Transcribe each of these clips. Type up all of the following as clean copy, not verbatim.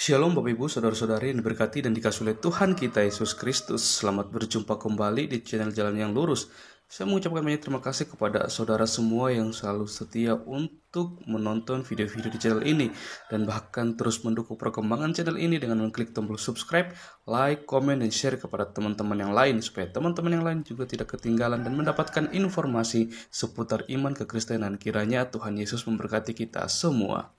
Shalom Bapak Ibu, Saudara-saudari yang diberkati dan dikasihi oleh Tuhan kita Yesus Kristus. Selamat berjumpa kembali di channel Jalan yang Lurus. Saya mengucapkan banyak terima kasih kepada saudara semua yang selalu setia untuk menonton video-video di channel ini dan bahkan terus mendukung perkembangan channel ini dengan mengklik tombol subscribe, like, komen, dan share kepada teman-teman yang lain supaya teman-teman yang lain juga tidak ketinggalan dan mendapatkan informasi seputar iman kekristenan. Kiranya Tuhan Yesus memberkati kita semua.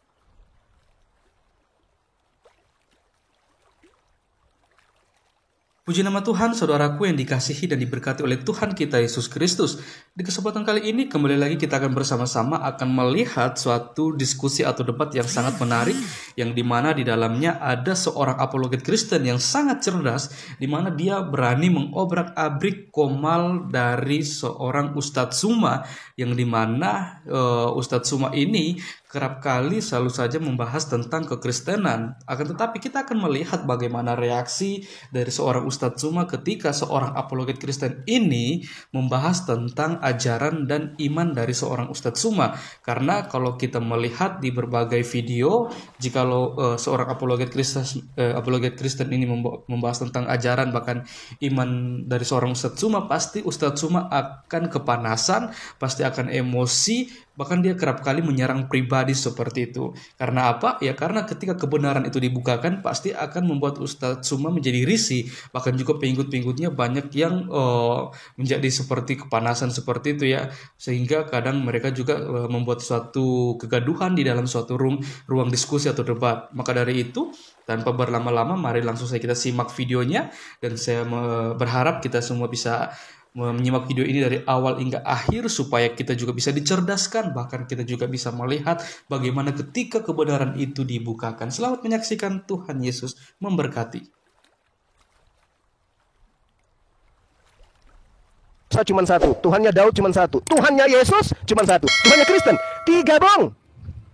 Puji nama Tuhan, saudaraku yang dikasihi dan diberkati oleh Tuhan kita Yesus Kristus. Di kesempatan kali ini, kembali lagi kita akan bersama-sama akan melihat suatu diskusi atau debat yang sangat menarik, yang dimana di dalamnya ada seorang apologet Kristen yang sangat cerdas, di mana dia berani mengobrak-abrik komal dari seorang Ustadz Suma, yang dimana Ustadz Suma ini kerap kali selalu saja membahas tentang kekristenan. Akan tetapi kita akan melihat bagaimana reaksi dari seorang Ustadz Suma ketika seorang apologet Kristen ini membahas tentang ajaran dan iman dari seorang Ustadz Suma. Karena kalau kita melihat di berbagai video, jikalau seorang apologet Kristen ini membahas tentang ajaran bahkan iman dari seorang Ustadz Suma, pasti Ustadz Suma akan kepanasan, pasti akan emosi, bahkan dia kerap kali menyerang pribadi seperti itu. Karena apa? Ya karena ketika kebenaran itu dibukakan pasti akan membuat Ustadz Suma menjadi risih. Bahkan juga pengikut-pengikutnya banyak yang menjadi seperti kepanasan seperti itu ya. Sehingga kadang mereka juga membuat suatu kegaduhan di dalam suatu ruang diskusi atau debat. Maka dari itu, tanpa berlama-lama, mari langsung saja kita simak videonya. Dan saya berharap kita semua bisa menyimak video ini dari awal hingga akhir supaya kita juga bisa dicerdaskan, bahkan kita juga bisa melihat bagaimana ketika kebenaran itu dibukakan. Selamat menyaksikan. Tuhan Yesus memberkati. Cuma satu, Tuhannya Daud cuma satu, Tuhannya Yesus cuma satu, Tuhannya Kristen tiga dong.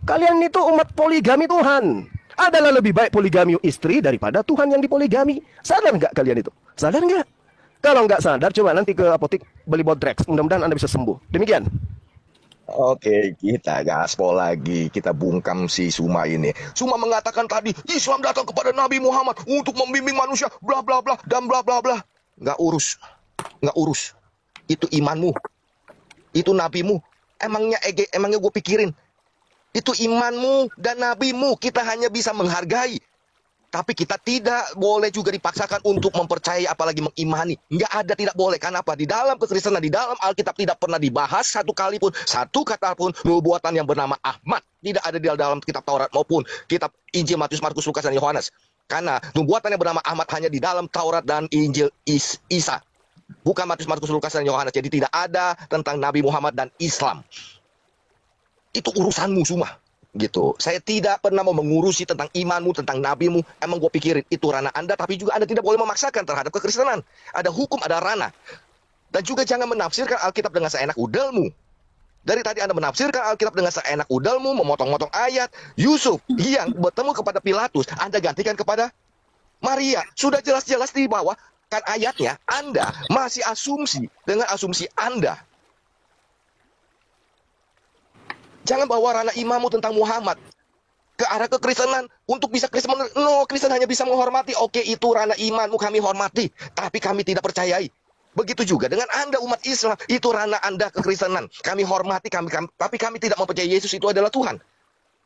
Kalian itu umat poligami Tuhan. Adalah lebih baik poligami istri daripada Tuhan yang dipoligami. Sadar nggak kalian itu? Sadar nggak? Kalau nggak sadar, coba nanti ke apotik beli Bodrex. Mudah-mudahan Anda bisa sembuh. Demikian. Oke, kita gaspol lagi. Kita bungkam si Suma ini. Suma mengatakan tadi, Islam datang kepada Nabi Muhammad untuk membimbing manusia, bla bla bla, dan bla bla bla. Nggak urus. Nggak urus. Itu imanmu. Itu nabimu. Emangnya gue pikirin. Itu imanmu dan nabimu. Kita hanya bisa menghargai. Tapi kita tidak boleh juga dipaksakan untuk mempercayai apalagi mengimani. Nggak ada, tidak boleh. Karena apa? Di dalam kekristenan, di dalam Alkitab tidak pernah dibahas satu kali pun, satu kata pun nubuatan yang bernama Ahmad. Tidak ada di dalam kitab Taurat maupun kitab Injil Matius, Markus, Lukas, dan Yohanes. Karena nubuatan yang bernama Ahmad hanya di dalam Taurat dan Injil Isa. Bukan Matius, Markus, Lukas, dan Yohanes. Jadi tidak ada tentang Nabi Muhammad dan Islam. Itu urusanmu semua. Gitu. Saya tidak pernah mau mengurusi tentang imanmu, tentang nabimu. Emang gue pikirin itu ranah Anda, tapi juga Anda tidak boleh memaksakan terhadap kekristenan. Ada hukum, ada ranah. Dan juga jangan menafsirkan Alkitab dengan seenak udalmu. Dari tadi Anda menafsirkan Alkitab dengan seenak udalmu, memotong-motong ayat. Yusuf yang bertemu kepada Pilatus, Anda gantikan kepada Maria. Sudah jelas-jelas di bawah kan ayatnya. Anda masih asumsi dengan asumsi Anda. Jangan bawa ranah imanmu tentang Muhammad ke arah kekristenan untuk bisa Kristen. No, Kristen hanya bisa menghormati. Oke, itu ranah imanmu, kami hormati, tapi kami tidak percayai. Begitu juga dengan Anda umat Islam, itu ranah Anda kekristenan. Kami hormati, tapi kami tidak mempercayai Yesus itu adalah Tuhan.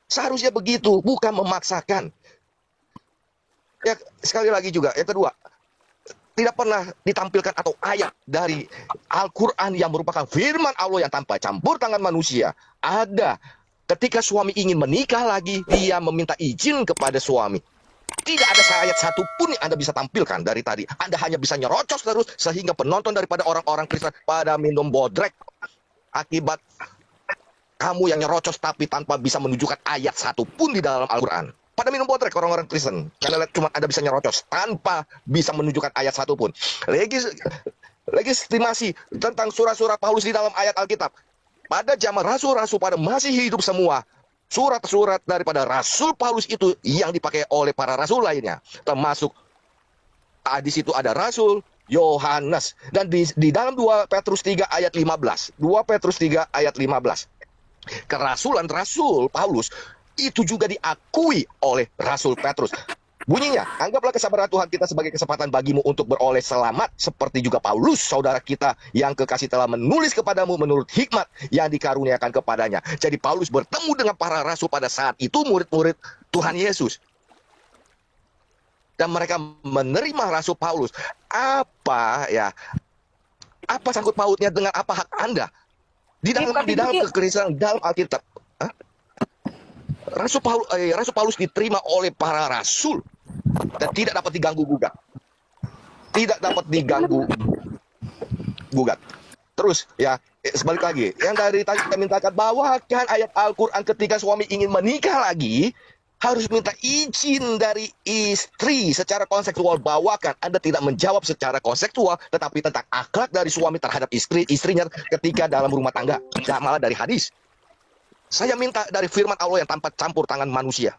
Seharusnya begitu, bukan memaksakan. Ya, sekali lagi juga, yang kedua, tidak pernah ditampilkan atau ayat dari Al-Quran yang merupakan firman Allah yang tanpa campur tangan manusia. Ada ketika suami ingin menikah lagi, dia meminta izin kepada suami. Tidak ada ayat satupun yang Anda bisa tampilkan dari tadi. Anda hanya bisa nyerocos terus sehingga penonton daripada orang-orang Kristen pada minum bodrek. Akibat kamu yang nyerocos tapi tanpa bisa menunjukkan ayat satupun di dalam Al-Quran. Pada minum bodrek orang-orang Kristen. Karena cuma Anda bisa nyerocos tanpa bisa menunjukkan ayat satupun. Legitimasi tentang surat-surat Paulus di dalam ayat Alkitab. Pada zaman rasul-rasul pada masih hidup semua. Surat-surat daripada Rasul Paulus itu yang dipakai oleh para rasul lainnya. Termasuk di situ ada Rasul Yohanes. Dan di dalam 2 Petrus 3 ayat 15. 2 Petrus 3 ayat 15. Kerasulan Rasul Paulus itu juga diakui oleh Rasul Petrus. Bunyinya, anggaplah kesabaran Tuhan kita sebagai kesempatan bagimu untuk beroleh selamat, seperti juga Paulus, saudara kita yang kekasih telah menulis kepadamu menurut hikmat yang dikaruniakan kepadanya. Jadi Paulus bertemu dengan para rasul pada saat itu, murid-murid Tuhan Yesus. Dan mereka menerima rasul Paulus. Apa sangkut pautnya dengan apa hak Anda? Di dalam kekristenan, dalam Alkitab. Rasul Paulus diterima oleh para rasul dan tidak dapat diganggu gugat. Tidak dapat diganggu gugat. Terus sebalik lagi, yang dari tadi kita mintakan, bawakan ayat Al-Quran ketika suami ingin menikah lagi, harus minta izin dari istri secara konseptual. Bawakan. Anda tidak menjawab secara konseptual, tetapi tentang akhlak dari suami terhadap istrinya ketika dalam rumah tangga. Malah dari hadis. Saya minta dari firman Allah yang tanpa campur tangan manusia.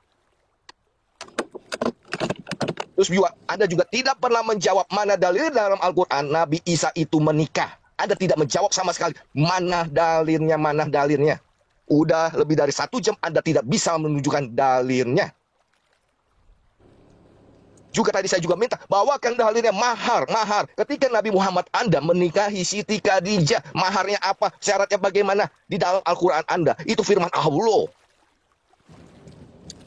Terus juga, Anda juga tidak pernah menjawab mana dalil dalam Al-Quran Nabi Isa itu menikah. Anda tidak menjawab sama sekali. Mana dalilnya. Udah lebih dari 1 jam Anda tidak bisa menunjukkan dalilnya. Juga tadi saya juga minta, bawakan dalilnya mahar. Ketika Nabi Muhammad Anda menikahi Siti Khadijah, maharnya apa? Syaratnya bagaimana? Di dalam Al-Quran Anda. Itu firman Allah.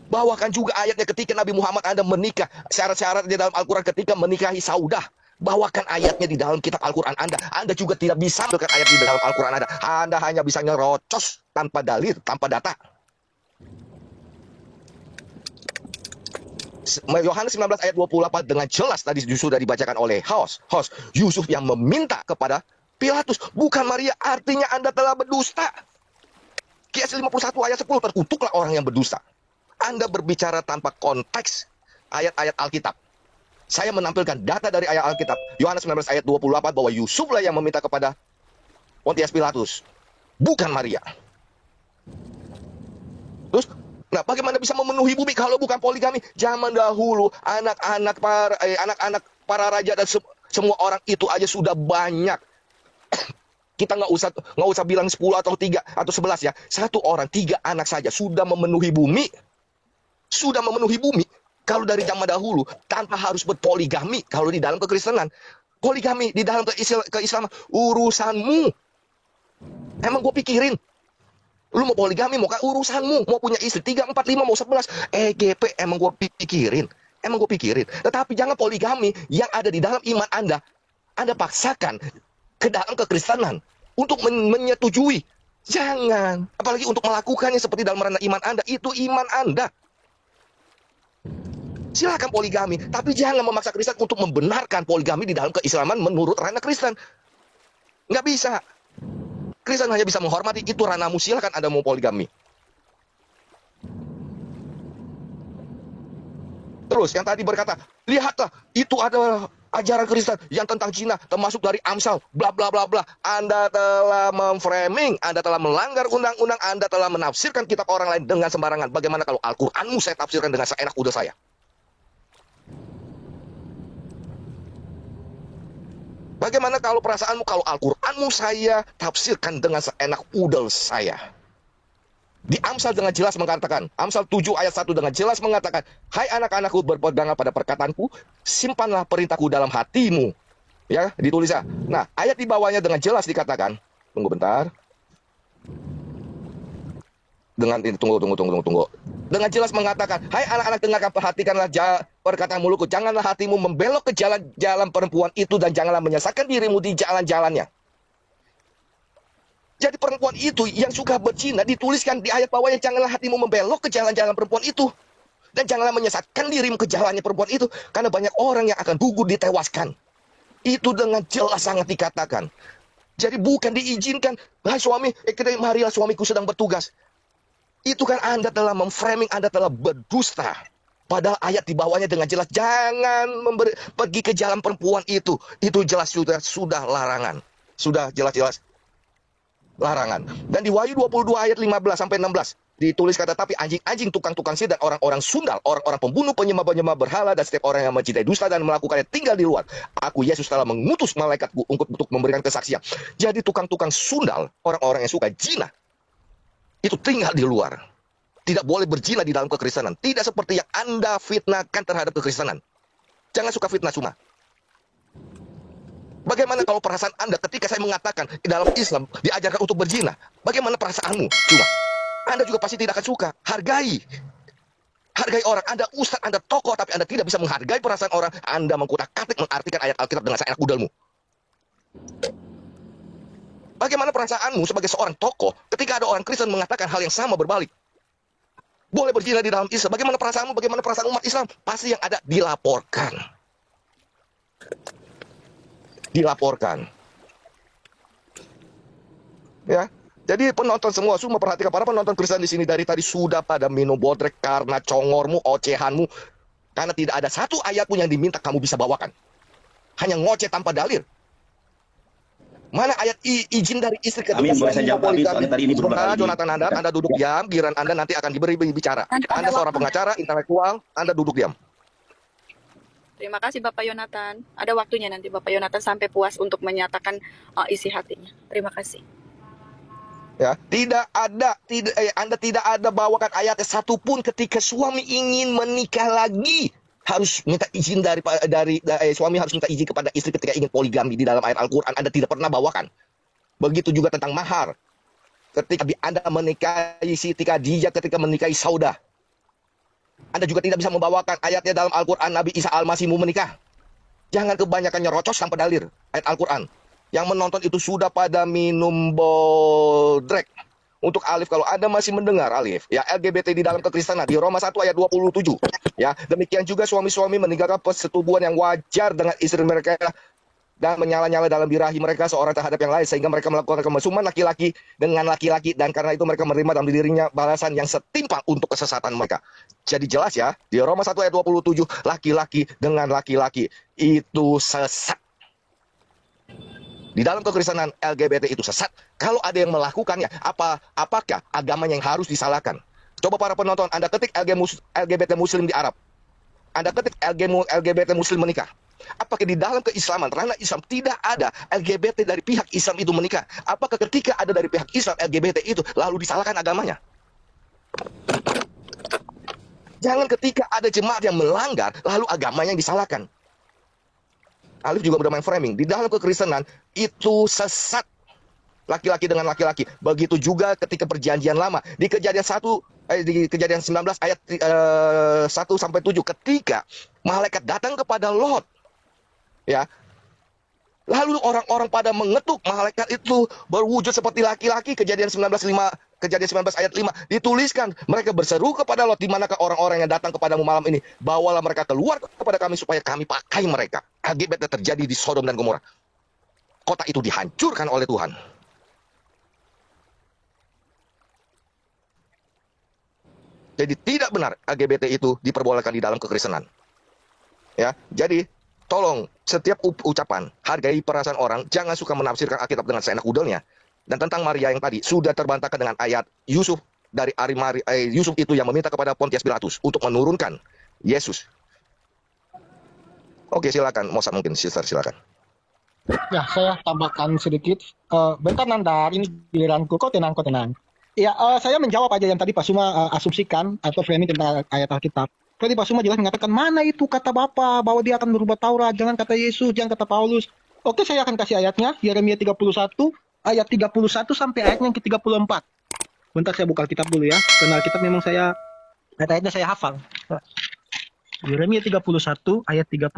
Bawakan juga ayatnya ketika Nabi Muhammad Anda menikah. Syarat-syarat di dalam Al-Quran ketika menikahi Saudah. Bawakan ayatnya di dalam kitab Al-Quran Anda. Anda juga tidak bisa melakukan ayat di dalam Al-Quran Anda. Anda hanya bisa nyerocos tanpa dalil, tanpa data. Yohanes 19 ayat 28 dengan jelas tadi sudah dibacakan oleh host Yusuf yang meminta kepada Pilatus, bukan Maria, artinya Anda telah berdusta. Kias 51 ayat 10, terkutuklah orang yang berdusta. Anda berbicara tanpa konteks ayat-ayat Alkitab. Saya menampilkan data dari ayat Alkitab. Yohanes 19 ayat 28 bahwa Yusuflah yang meminta kepada Pontius Pilatus, bukan Maria. Terus bagaimana bisa memenuhi bumi kalau bukan poligami? Zaman dahulu anak-anak para raja dan semua orang itu aja sudah banyak. Kita nggak usah bilang 10 atau 3 atau 11 ya. 1 orang 3 anak saja sudah memenuhi bumi. Kalau dari zaman dahulu tanpa harus berpoligami. Kalau di dalam kekristenan, poligami di dalam keislaman urusanmu. Emang gue pikirin. Lu mau poligami, mau urusanmu. Mau punya istri 3, 4, 5, mau 11. EGP emang gue pikirin. Tetapi jangan poligami yang ada di dalam iman Anda. Anda paksakan ke dalam kekristenan untuk menyetujui. Jangan. Apalagi untuk melakukannya seperti dalam ranah iman Anda. Itu iman Anda. Silakan poligami. Tapi jangan memaksa Kristen untuk membenarkan poligami di dalam keislaman menurut ranah Kristen. Nggak bisa. Kristen hanya bisa menghormati, itu ranahmu, silakan Anda mau poligami. Terus yang tadi berkata, lihatlah itu adalah ajaran Kristen yang tentang zina, termasuk dari Amsal, bla bla bla bla. Anda telah memframing, Anda telah melanggar undang-undang, Anda telah menafsirkan kitab orang lain dengan sembarangan. Bagaimana kalau Al-Qur'anmu saya tafsirkan dengan seenak udah saya? Bagaimana kalau perasaanmu kalau Al-Qur'anmu saya tafsirkan dengan seenak udel saya? Di Amsal dengan jelas mengatakan, Amsal 7 ayat 1 dengan jelas mengatakan, hai anak-anakku, berpeganglah pada perkataanku, simpanlah perintahku dalam hatimu. Ya, ditulis ya. Nah, ayat di bawahnya dengan jelas dikatakan, tunggu bentar. Dengan ini tunggu. Dengan jelas mengatakan, hai anak-anak, dengarkan, perhatikanlah perkataan mulutku, janganlah hatimu membelok ke jalan-jalan perempuan itu dan janganlah menyesatkan dirimu di jalan-jalannya. Jadi perempuan itu yang suka berzina dituliskan di ayat bawahnya, janganlah hatimu membelok ke jalan-jalan perempuan itu dan janganlah menyesatkan dirimu ke jalannya perempuan itu, karena banyak orang yang akan gugur ditewaskan. Itu dengan jelas sangat dikatakan. Jadi bukan diizinkan, hai suami, marilah suamiku sedang bertugas. Itu kan Anda telah memframing, Anda telah berdusta. Padahal ayat di bawahnya dengan jelas, jangan pergi ke jalan perempuan itu. Itu jelas sudah larangan. Sudah jelas-jelas larangan. Dan di Wahyu 22 ayat 15-16 ditulis kata, tapi anjing-anjing, tukang-tukang sihir dan orang-orang sundal, orang-orang pembunuh, penyembah-penyembah berhala dan setiap orang yang mencintai dusta dan melakukannya tinggal di luar. Aku Yesus telah mengutus malaikatku untuk memberikan kesaksian. Jadi tukang-tukang sundal, orang-orang yang suka zina, itu tinggal di luar. tidak boleh berzina di dalam kekristenan. Tidak seperti yang Anda fitnahkan terhadap kekristenan. Jangan suka fitnah cuma. Bagaimana kalau perasaan Anda ketika saya mengatakan di dalam Islam diajarkan untuk berzina? Bagaimana perasaanmu? Cuma Anda juga pasti tidak akan suka. Hargai orang. Anda ustadz, Anda tokoh, tapi Anda tidak bisa menghargai perasaan orang. Anda mengkutak-katik mengartikan ayat Alkitab dengan seenak udalmu. Bagaimana perasaanmu sebagai seorang tokoh ketika ada orang Kristen mengatakan hal yang sama berbalik? Boleh berzina di dalam Islam. Bagaimana perasaanmu? Bagaimana perasaan umat Islam? Pasti yang ada dilaporkan. Ya. Jadi penonton semua perhatikan, para penonton Kristen di sini dari tadi sudah pada minum bodrek karena congormu, ocehanmu. Karena tidak ada satu ayat pun yang diminta kamu bisa bawakan. Hanya ngoceh tanpa dalil. Mana ayat izin dari istri ketika Jonathan Anda duduk diam, giliran Anda nanti akan diberi bicara. Anda seorang pengacara, intelektual, Anda duduk diam. Terima kasih Bapak Yonatan. Ada waktunya nanti Bapak Yonatan sampai puas untuk menyatakan isi hatinya. Terima kasih. Ya, Anda tidak ada bawakan ayat satupun ketika suami ingin menikah lagi harus minta izin dari suami harus minta izin kepada istri ketika ingin poligami di dalam ayat Al-Qur'an. Anda tidak pernah bawakan. Begitu juga tentang mahar. Ketika Anda menikahi Siti Khadijah, ketika menikahi Saudah, Anda juga tidak bisa membawakan ayatnya dalam Al-Qur'an Nabi Isa Al-Masih mau menikah. Jangan kebanyakan nyerocos tanpa dalil ayat Al-Qur'an. Yang menonton itu sudah pada minum bodrek. Untuk Alif, kalau Anda masih mendengar Alif, ya LGBT di dalam kekristenan di Roma 1 ayat 27. Ya, demikian juga suami-suami meninggalkan persetubuhan yang wajar dengan istri mereka dan menyala-nyala dalam birahi mereka seorang terhadap yang lain sehingga mereka melakukan kemesuman laki-laki dengan laki-laki dan karena itu mereka menerima dalam dirinya balasan yang setimpal untuk kesesatan mereka. Jadi jelas ya, di Roma 1 ayat 27, laki-laki dengan laki-laki itu sesat. Di dalam kekristenan LGBT itu sesat. Kalau ada yang melakukannya, apakah agamanya yang harus disalahkan? Coba para penonton, Anda ketik LGBT Muslim di Arab. Anda ketik LGBT Muslim menikah. Apakah di dalam keislaman, ranah Islam tidak ada LGBT dari pihak Islam itu menikah? Apakah ketika ada dari pihak Islam LGBT itu lalu disalahkan agamanya? Jangan ketika ada jemaat yang melanggar lalu agamanya yang disalahkan. Alif juga bermain framing. Di dalam kekristenan itu sesat. Laki-laki dengan laki-laki. Begitu juga ketika perjanjian lama. Di kejadian 19 ayat 1-7. Ketika malaikat datang kepada Lot. Ya. Lalu orang-orang pada mengetuk malaikat itu berwujud seperti laki-laki. Kejadian 19 ayat 5 dituliskan, mereka berseru kepada Lot, di manakah orang-orang yang datang kepadamu malam ini? Bawalah mereka keluar kepada kami supaya kami pakai mereka. LGBT terjadi di Sodom dan Gomora. Kota itu dihancurkan oleh Tuhan. Jadi tidak benar LGBT itu diperbolehkan di dalam kekristenan. Ya, jadi tolong setiap ucapan hargai perasaan orang, jangan suka menafsirkan Alkitab dengan seenak udahnya. Dan tentang Maria yang tadi sudah terbantahkan dengan ayat Yusuf dari Yusuf itu yang meminta kepada Pontius Pilatus untuk menurunkan Yesus. Oke, silakan. Mosa mungkin silakan. Ya, saya tambahkan sedikit. Bentar Nandar, ini giliranku. Kau tenang. Ya, saya menjawab aja yang tadi Pak Suma asumsikan atau framing tentang ayat Alkitab. Tadi Pak Suma jelas mengatakan mana itu kata Bapa bahwa dia akan merubah Taurat, jangan kata Yesus, jangan kata Paulus. Oke, saya akan kasih ayatnya, Yeremia 31 ayat 31 sampai ayatnya yang ke-34. Bentar saya buka Alkitab dulu ya. Karena Alkitab memang ayat-ayatnya saya hafal. Yeremia 31 ayat 31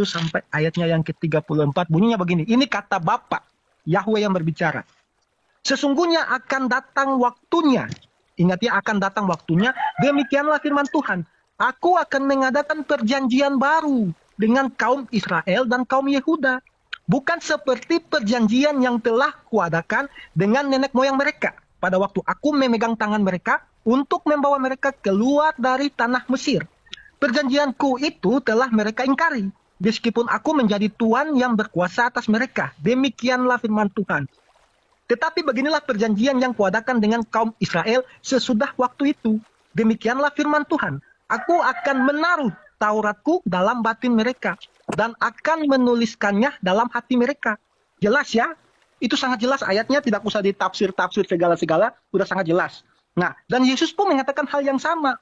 sampai ayatnya yang ke-34 bunyinya begini. Ini kata Bapa Yahweh yang berbicara. Sesungguhnya akan datang waktunya. Ingat ya, akan datang waktunya. Demikianlah firman Tuhan. Aku akan mengadakan perjanjian baru dengan kaum Israel dan kaum Yehuda. Bukan seperti perjanjian yang telah kuadakan dengan nenek moyang mereka. Pada waktu aku memegang tangan mereka untuk membawa mereka keluar dari tanah Mesir. Perjanjianku itu telah mereka ingkari. Meskipun aku menjadi Tuhan yang berkuasa atas mereka. Demikianlah firman Tuhan. Tetapi beginilah perjanjian yang kuadakan dengan kaum Israel sesudah waktu itu. Demikianlah firman Tuhan. Aku akan menaruh Tauratku dalam batin mereka. Dan akan menuliskannya dalam hati mereka. Jelas ya? Itu sangat jelas ayatnya, tidak usah ditafsir-tafsir segala-segala. Sudah sangat jelas. Nah, dan Yesus pun mengatakan hal yang sama.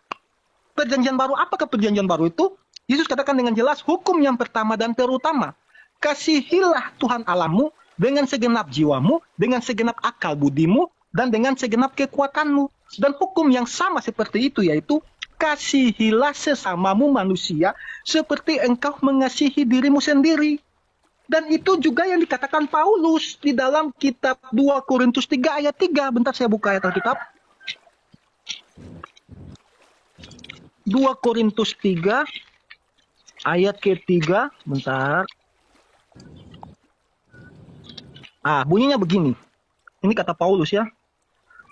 Perjanjian baru, apakah perjanjian baru itu? Yesus katakan dengan jelas, hukum yang pertama dan terutama, kasihilah Tuhan Allahmu dengan segenap jiwamu, dengan segenap akal budimu, dan dengan segenap kekuatanmu. Dan hukum yang sama seperti itu, yaitu kasihilah sesamamu manusia seperti engkau mengasihi dirimu sendiri. Dan itu juga yang dikatakan Paulus di dalam kitab 2 Korintus 3 ayat 3. Bentar saya buka ayat Alkitab. 2 Korintus 3 ayat ke-3. Bentar. Bunyinya begini. Ini kata Paulus ya.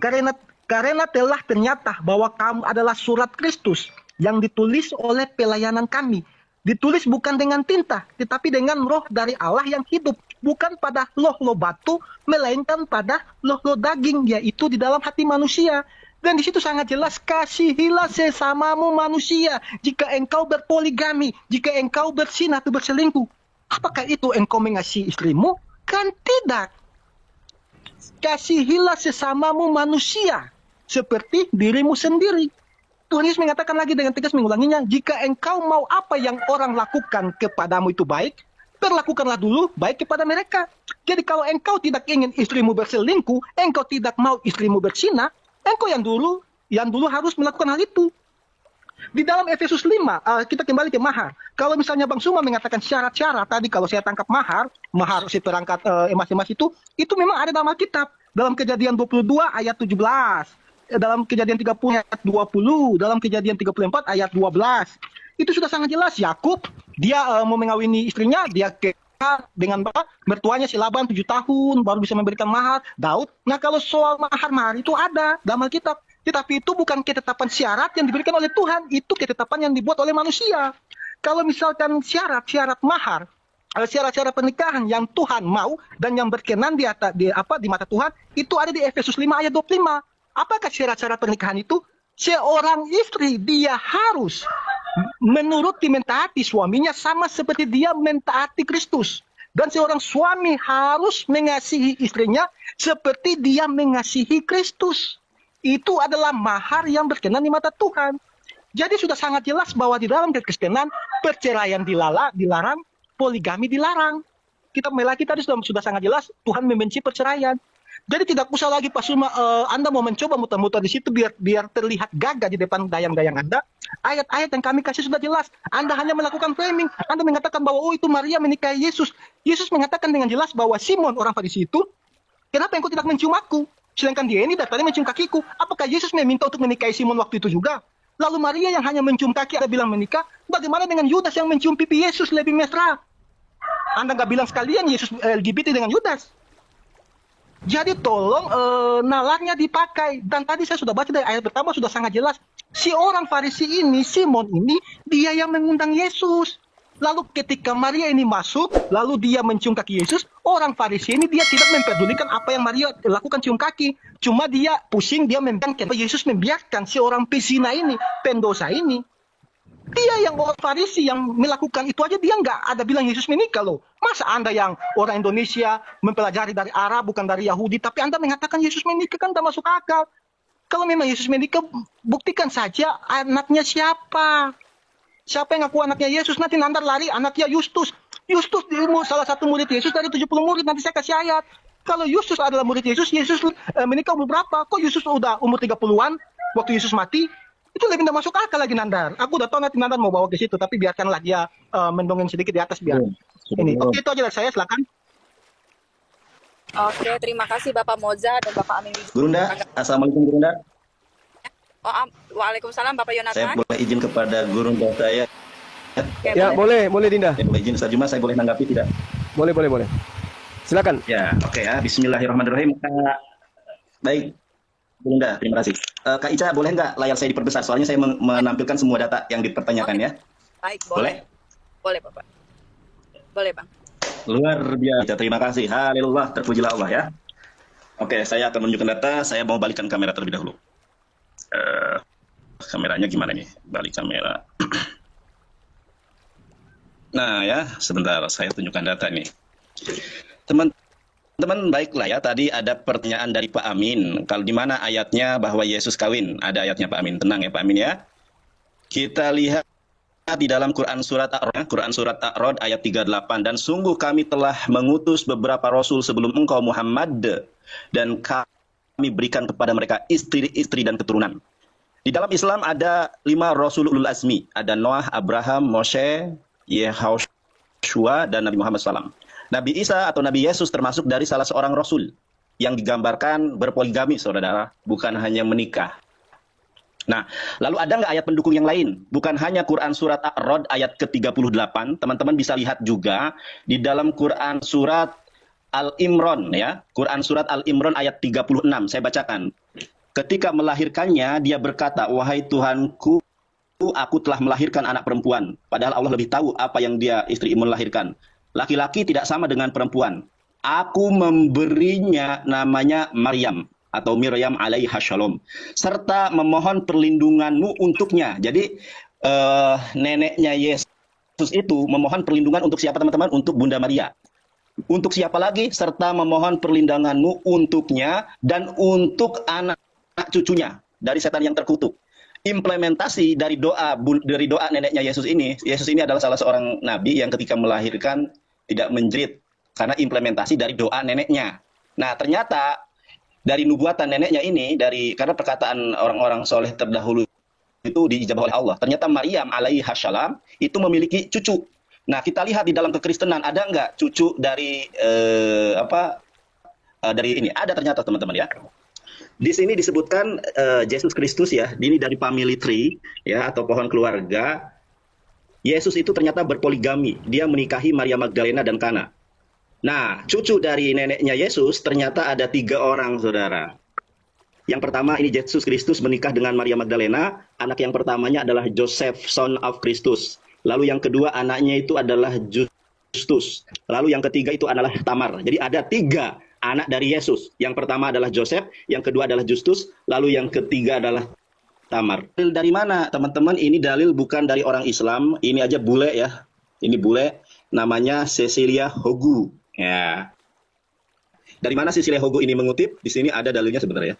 Karena telah ternyata bahwa kamu adalah surat Kristus yang ditulis oleh pelayanan kami. Ditulis bukan dengan tinta, tetapi dengan roh dari Allah yang hidup. Bukan pada loh-loh batu, melainkan pada loh-loh daging, yaitu di dalam hati manusia. Dan di situ sangat jelas, kasihilah sesamamu manusia. Jika engkau berpoligami, jika engkau berzina atau berselingkuh, apakah itu engkau mengasihi istrimu? Kan tidak. Kasihilah sesamamu manusia seperti dirimu sendiri. Tuhan Yesus mengatakan lagi dengan tegas mengulanginya, jika engkau mau apa yang orang lakukan kepadamu itu baik, perlakukanlah dulu baik kepada mereka. Jadi kalau engkau tidak ingin istrimu berselingkuh, engkau tidak mau istrimu berzina, engkau yang dulu harus melakukan hal itu. Di dalam Efesus 5, kita kembali ke mahar. Kalau misalnya Bang Suma mengatakan syarat-syarat tadi, kalau saya tangkap mahar seperangkat emas-emas itu memang ada dalam Alkitab. Dalam Kejadian 22 ayat 17. Dalam Kejadian 30 ayat 20, dalam Kejadian 34 ayat 12. Itu sudah sangat jelas. Yakub dia mau mengawini istrinya, dia dengan mertuanya si Laban 7 tahun baru bisa memberikan mahar. Daud. Nah, kalau soal mahar itu ada dalam Alkitab. Tetapi itu bukan ketetapan syarat yang diberikan oleh Tuhan, itu ketetapan yang dibuat oleh manusia. Kalau misalkan syarat mahar, syarat-syarat pernikahan yang Tuhan mau dan yang berkenan di mata Tuhan, itu ada di Efesus 5 ayat 25. Apakah syarat-syarat pernikahan itu? Seorang istri dia harus menuruti mentaati suaminya sama seperti dia mentaati Kristus. Dan seorang suami harus mengasihi istrinya seperti dia mengasihi Kristus. Itu adalah mahar yang berkenan di mata Tuhan. Jadi sudah sangat jelas bahwa di dalam kekristenan perceraian dilarang, poligami dilarang. Kita tadi sudah sangat jelas Tuhan membenci perceraian. Jadi tidak usah lagi Pak Suma, Anda mau mencoba muter-muter di situ biar terlihat gagah di depan dayang-dayang Anda. Ayat-ayat yang kami kasih sudah jelas. Anda hanya melakukan framing. Anda mengatakan bahwa itu Maria menikahi Yesus. Yesus mengatakan dengan jelas bahwa Simon orang Farisi itu, kenapa engkau tidak mencium aku? Sedangkan dia ini datangnya mencium kakiku. Apakah Yesus meminta untuk menikahi Simon waktu itu juga? Lalu Maria yang hanya mencium kaki ada bilang menikah. Bagaimana dengan Yudas yang mencium pipi Yesus lebih mesra? Anda nggak bilang sekalian Yesus LGBT dengan Yudas. Jadi tolong nalarnya dipakai. Dan tadi saya sudah baca dari ayat pertama sudah sangat jelas. Si orang Farisi ini, Simon ini, dia yang mengundang Yesus. Lalu ketika Maria ini masuk, lalu dia mencium kaki Yesus, orang Farisi ini dia tidak mempedulikan apa yang Maria lakukan cium kaki. Cuma dia pusing, dia membiarkan Yesus membiarkan si orang pezina ini, pendosa ini. Dia yang orang Farisi yang melakukan itu aja, dia nggak ada bilang Yesus menikah loh. Masa Anda yang orang Indonesia mempelajari dari Arab bukan dari Yahudi, tapi Anda mengatakan Yesus menikah, kan tak masuk akal. Kalau memang Yesus menikah, buktikan saja anaknya siapa. Siapa yang ngaku anaknya Yesus, nanti nandar lari anaknya Yustus. Yustus salah satu murid Yesus dari 70 murid, nanti saya kasih ayat. Kalau Yustus adalah murid Yesus, Yesus menikah umur berapa? Kok Yustus udah umur 30-an waktu Yesus mati? Itu lebih tidak masuk akal lagi Nandar. Aku udah tahu nanti Nandar mau bawa ke situ, tapi biarkanlah dia mendongeng sedikit di atas biar. Ini. Oke, itu aja dari saya, silakan. Oke, terima kasih Bapak Moza dan Bapak Amin Wijaya. Gurunda, Assalamualaikum Gurunda. Waalaikumsalam Bapak Yonatan. Saya boleh izin kepada Gurunda saya. Oke, Ya, boleh Dinda. Ya, boleh izin Ustaz Juma, saya boleh tanggapi tidak? Boleh. Silakan. Ya, oke ya. Bismillahirrahmanirrahim. Baik, Gurunda, terima kasih. Kak Ica, boleh nggak layar saya diperbesar? Soalnya saya menampilkan semua data yang dipertanyakan ya. Baik, boleh. Boleh Bapak. Boleh Bang. Luar biasa, terima kasih. Haleluya, terpujilah Allah ya. Oke, saya akan menunjukkan data. Saya mau balikkan kamera terlebih dahulu. Kameranya gimana nih? Balik kamera. Nah ya, sebentar saya tunjukkan data nih. Teman-teman, baiklah ya, tadi ada pertanyaan dari Pak Amin. Kalau di mana ayatnya bahwa Yesus kawin? Ada ayatnya Pak Amin. Tenang ya Pak Amin ya. Kita lihat di dalam Quran surat Ar-Rod ayat 38, dan sungguh kami telah mengutus beberapa rasul sebelum engkau Muhammad, dan kami berikan kepada mereka istri-istri dan keturunan. Di dalam Islam ada 5 rasul ulul azmi. Ada Noah, Abraham, Moshe, Yehoshua, dan Nabi Muhammad SAW. Nabi Isa atau Nabi Yesus termasuk dari salah seorang rasul yang digambarkan berpoligami, saudara, bukan hanya menikah. Nah, lalu ada nggak ayat pendukung yang lain? Bukan hanya Quran surat Ar-Rod ayat ke-38, teman-teman bisa lihat juga di dalam Quran surat Al-Imran ya. Quran surat Al-Imran ayat 36, saya bacakan. Ketika melahirkannya, dia berkata, "Wahai Tuhanku, aku telah melahirkan anak perempuan." Padahal Allah lebih tahu apa yang dia istri melahirkan. Laki-laki tidak sama dengan perempuan. Aku memberinya namanya Maryam atau Miriam alaiha shalom, serta memohon perlindunganmu untuknya. Jadi neneknya Yesus itu memohon perlindungan untuk siapa teman-teman? Untuk Bunda Maria. Untuk siapa lagi? Serta memohon perlindunganmu untuknya dan untuk anak cucunya dari setan yang terkutuk. Implementasi dari doa neneknya Yesus ini adalah salah seorang nabi yang ketika melahirkan tidak menjerit karena implementasi dari doa neneknya. Nah, ternyata dari nubuatan neneknya ini, karena perkataan orang-orang soleh terdahulu itu diijabah oleh Allah. Ternyata Maryam alaiha salam itu memiliki cucu. Nah, kita lihat di dalam kekristenan ada nggak cucu dari dari ini? Ada ternyata teman-teman ya. Di sini disebutkan Yesus Kristus ya, ini dari family tree ya atau pohon keluarga. Yesus itu ternyata berpoligami. Dia menikahi Maria Magdalena dan Kana. Nah, cucu dari neneknya Yesus ternyata ada 3 orang, saudara. Yang pertama ini Yesus Kristus menikah dengan Maria Magdalena. Anak yang pertamanya adalah Joseph, son of Christus. Lalu yang kedua anaknya itu adalah Justus. Lalu yang ketiga itu adalah Tamar. Jadi ada 3 anak dari Yesus. Yang pertama adalah Joseph, yang kedua adalah Justus, lalu yang ketiga adalah Tamar. Dalil dari mana, teman-teman? Ini dalil bukan dari orang Islam. Ini aja bule ya. Ini bule, namanya Cecilia Hogu. Ya. Dari mana Cecilia Hogu ini mengutip? Di sini ada dalilnya sebenarnya.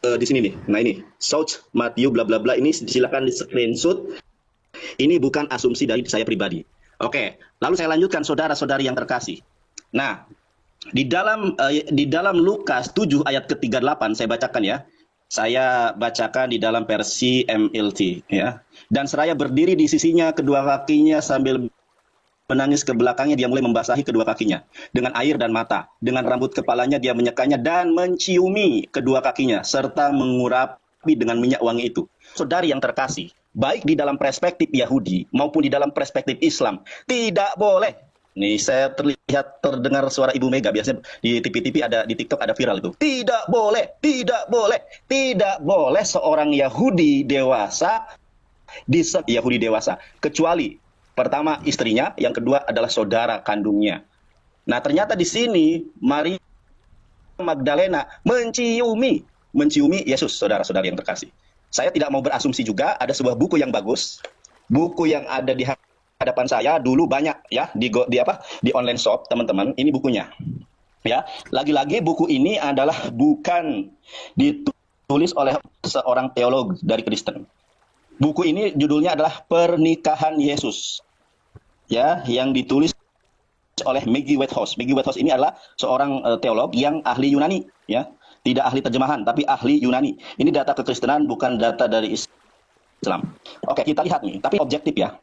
Di sini nih. Nah ini, South Matthew bla bla bla. Ini silakan di screenshot. Ini bukan asumsi dari saya pribadi. Oke. Lalu saya lanjutkan, saudara-saudari yang terkasih. Nah, di dalam Lukas 7 ayat ke-38 saya bacakan ya. Saya bacakan di dalam versi MLT ya. Dan seraya berdiri di sisinya kedua kakinya sambil menangis ke belakangnya, dia mulai membasahi kedua kakinya dengan air dan mata. Dengan rambut kepalanya dia menyekanya dan menciumi kedua kakinya serta mengurapi dengan minyak wangi itu. Saudari yang terkasih, baik di dalam perspektif Yahudi maupun di dalam perspektif Islam, tidak boleh. Nih saya terdengar suara Ibu Mega, biasanya di TV-TV ada, di TikTok ada viral itu. Tidak boleh seorang Yahudi dewasa Yahudi dewasa, kecuali pertama istrinya, yang kedua adalah saudara kandungnya. Nah, ternyata di sini Maria Magdalena menciumi Yesus, saudara-saudari yang terkasih. Saya tidak mau berasumsi juga, ada sebuah buku yang bagus, buku yang ada di hadapan saya dulu banyak ya di online shop, teman-teman. Ini bukunya. Ya, lagi-lagi buku ini adalah bukan ditulis oleh seorang teolog dari Kristen. Buku ini judulnya adalah Pernikahan Yesus. Ya, yang ditulis oleh Maggie Whitehouse. Maggie Whitehouse ini adalah seorang teolog yang ahli Yunani, ya. Tidak ahli terjemahan, tapi ahli Yunani. Ini data kekristenan, bukan data dari Islam. Oke, kita lihat nih, tapi objektif ya.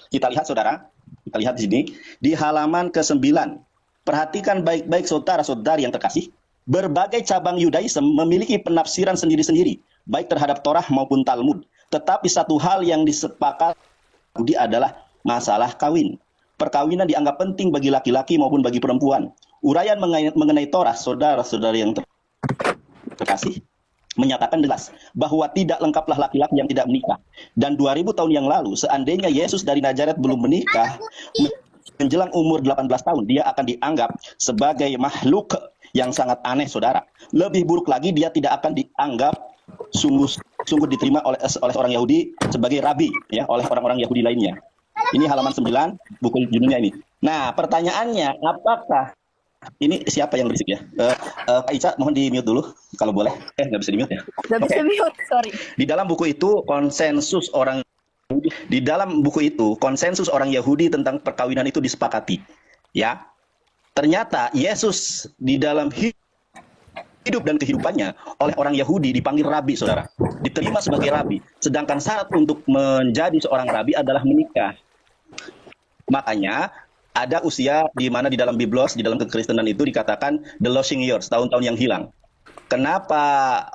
Kita lihat saudara, kita lihat di sini, di halaman ke-9. Perhatikan baik-baik saudara-saudari yang terkasih. Berbagai cabang Yudaism memiliki penafsiran sendiri-sendiri, baik terhadap Torah maupun Talmud. Tetapi satu hal yang disepakati Yahudi adalah masalah kawin. Perkawinan dianggap penting bagi laki-laki maupun bagi perempuan. Uraian mengenai Torah, saudara-saudari yang terkasih, menyatakan jelas bahwa tidak lengkaplah laki-laki yang tidak menikah. Dan 2000 tahun yang lalu, seandainya Yesus dari Nazaret belum menikah, menjelang umur 18 tahun, dia akan dianggap sebagai makhluk yang sangat aneh, saudara. Lebih buruk lagi, dia tidak akan dianggap sungguh diterima oleh orang Yahudi sebagai rabi, ya, oleh orang-orang Yahudi lainnya. Ini halaman 9, buku judulnya ini. Nah, pertanyaannya, apakah Ini siapa yang berisik ya? Kak Ica, mohon di-mute dulu kalau boleh. Nggak bisa di-mute ya? Nggak bisa mute, sorry. Di dalam buku itu konsensus orang Yahudi tentang perkawinan itu disepakati. Ya. Ternyata Yesus di dalam hidup dan kehidupannya oleh orang Yahudi dipanggil rabi, saudara. Diterima sebagai rabi. Sedangkan syarat untuk menjadi seorang rabi adalah menikah. Makanya ada usia di mana di dalam Biblos, di dalam kekristenan itu dikatakan the losing years, tahun-tahun yang hilang. Kenapa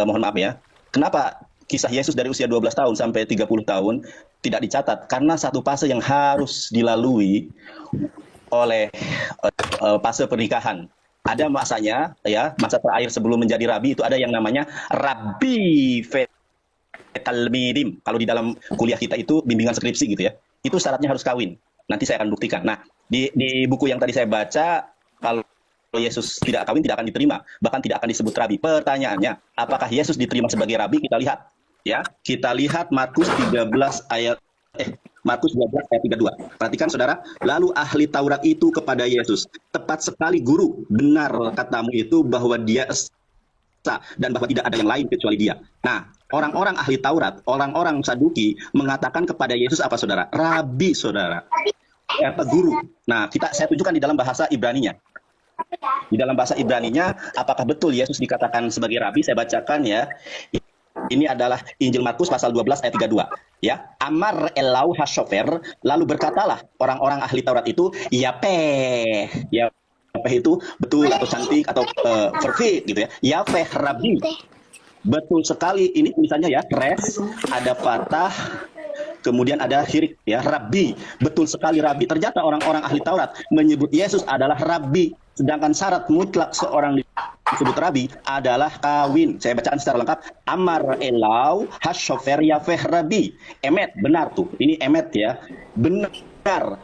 mohon maaf ya, kenapa kisah Yesus dari usia 12 tahun sampai 30 tahun tidak dicatat? Karena satu fase yang harus dilalui oleh fase pernikahan. Ada masanya, ya, masa terakhir sebelum menjadi rabi itu ada yang namanya rabi talmidim. Kalau di dalam kuliah kita itu bimbingan skripsi gitu ya, itu syaratnya harus kawin. Nanti saya akan buktikan. Nah, di buku yang tadi saya baca, kalau Yesus tidak kawin tidak akan diterima, bahkan tidak akan disebut rabi. Pertanyaannya, apakah Yesus diterima sebagai rabi? Kita lihat, ya, kita lihat Markus 12 ayat 32. Perhatikan saudara, lalu ahli Taurat itu kepada Yesus, tepat sekali guru, benar katamu itu bahwa dia esa dan bahwa tidak ada yang lain kecuali dia. Nah, orang-orang ahli Taurat, orang-orang Saduki mengatakan kepada Yesus apa saudara? Rabi saudara. Guru. Nah, saya tunjukkan di dalam bahasa Ibraninya. Di dalam bahasa Ibraninya, apakah betul Yesus dikatakan sebagai rabi? Saya bacakan ya. Ini adalah Injil Markus pasal 12 ayat 32. Ya, Amar elau hashofer, lalu berkatalah orang-orang ahli Taurat itu, Yapeh itu betul atau cantik atau perfect gitu ya. Yapeh rabi. Betul sekali, ini tulisannya ya, res, ada patah, kemudian ada hirik ya, rabi. Betul sekali rabi. Ternyata orang-orang ahli Taurat menyebut Yesus adalah rabi. Sedangkan syarat mutlak seorang disebut rabi adalah kawin. Saya bacakan secara lengkap. Amar elau hashofer yafeh rabi. Emet, benar tuh. Ini emet ya. Benar.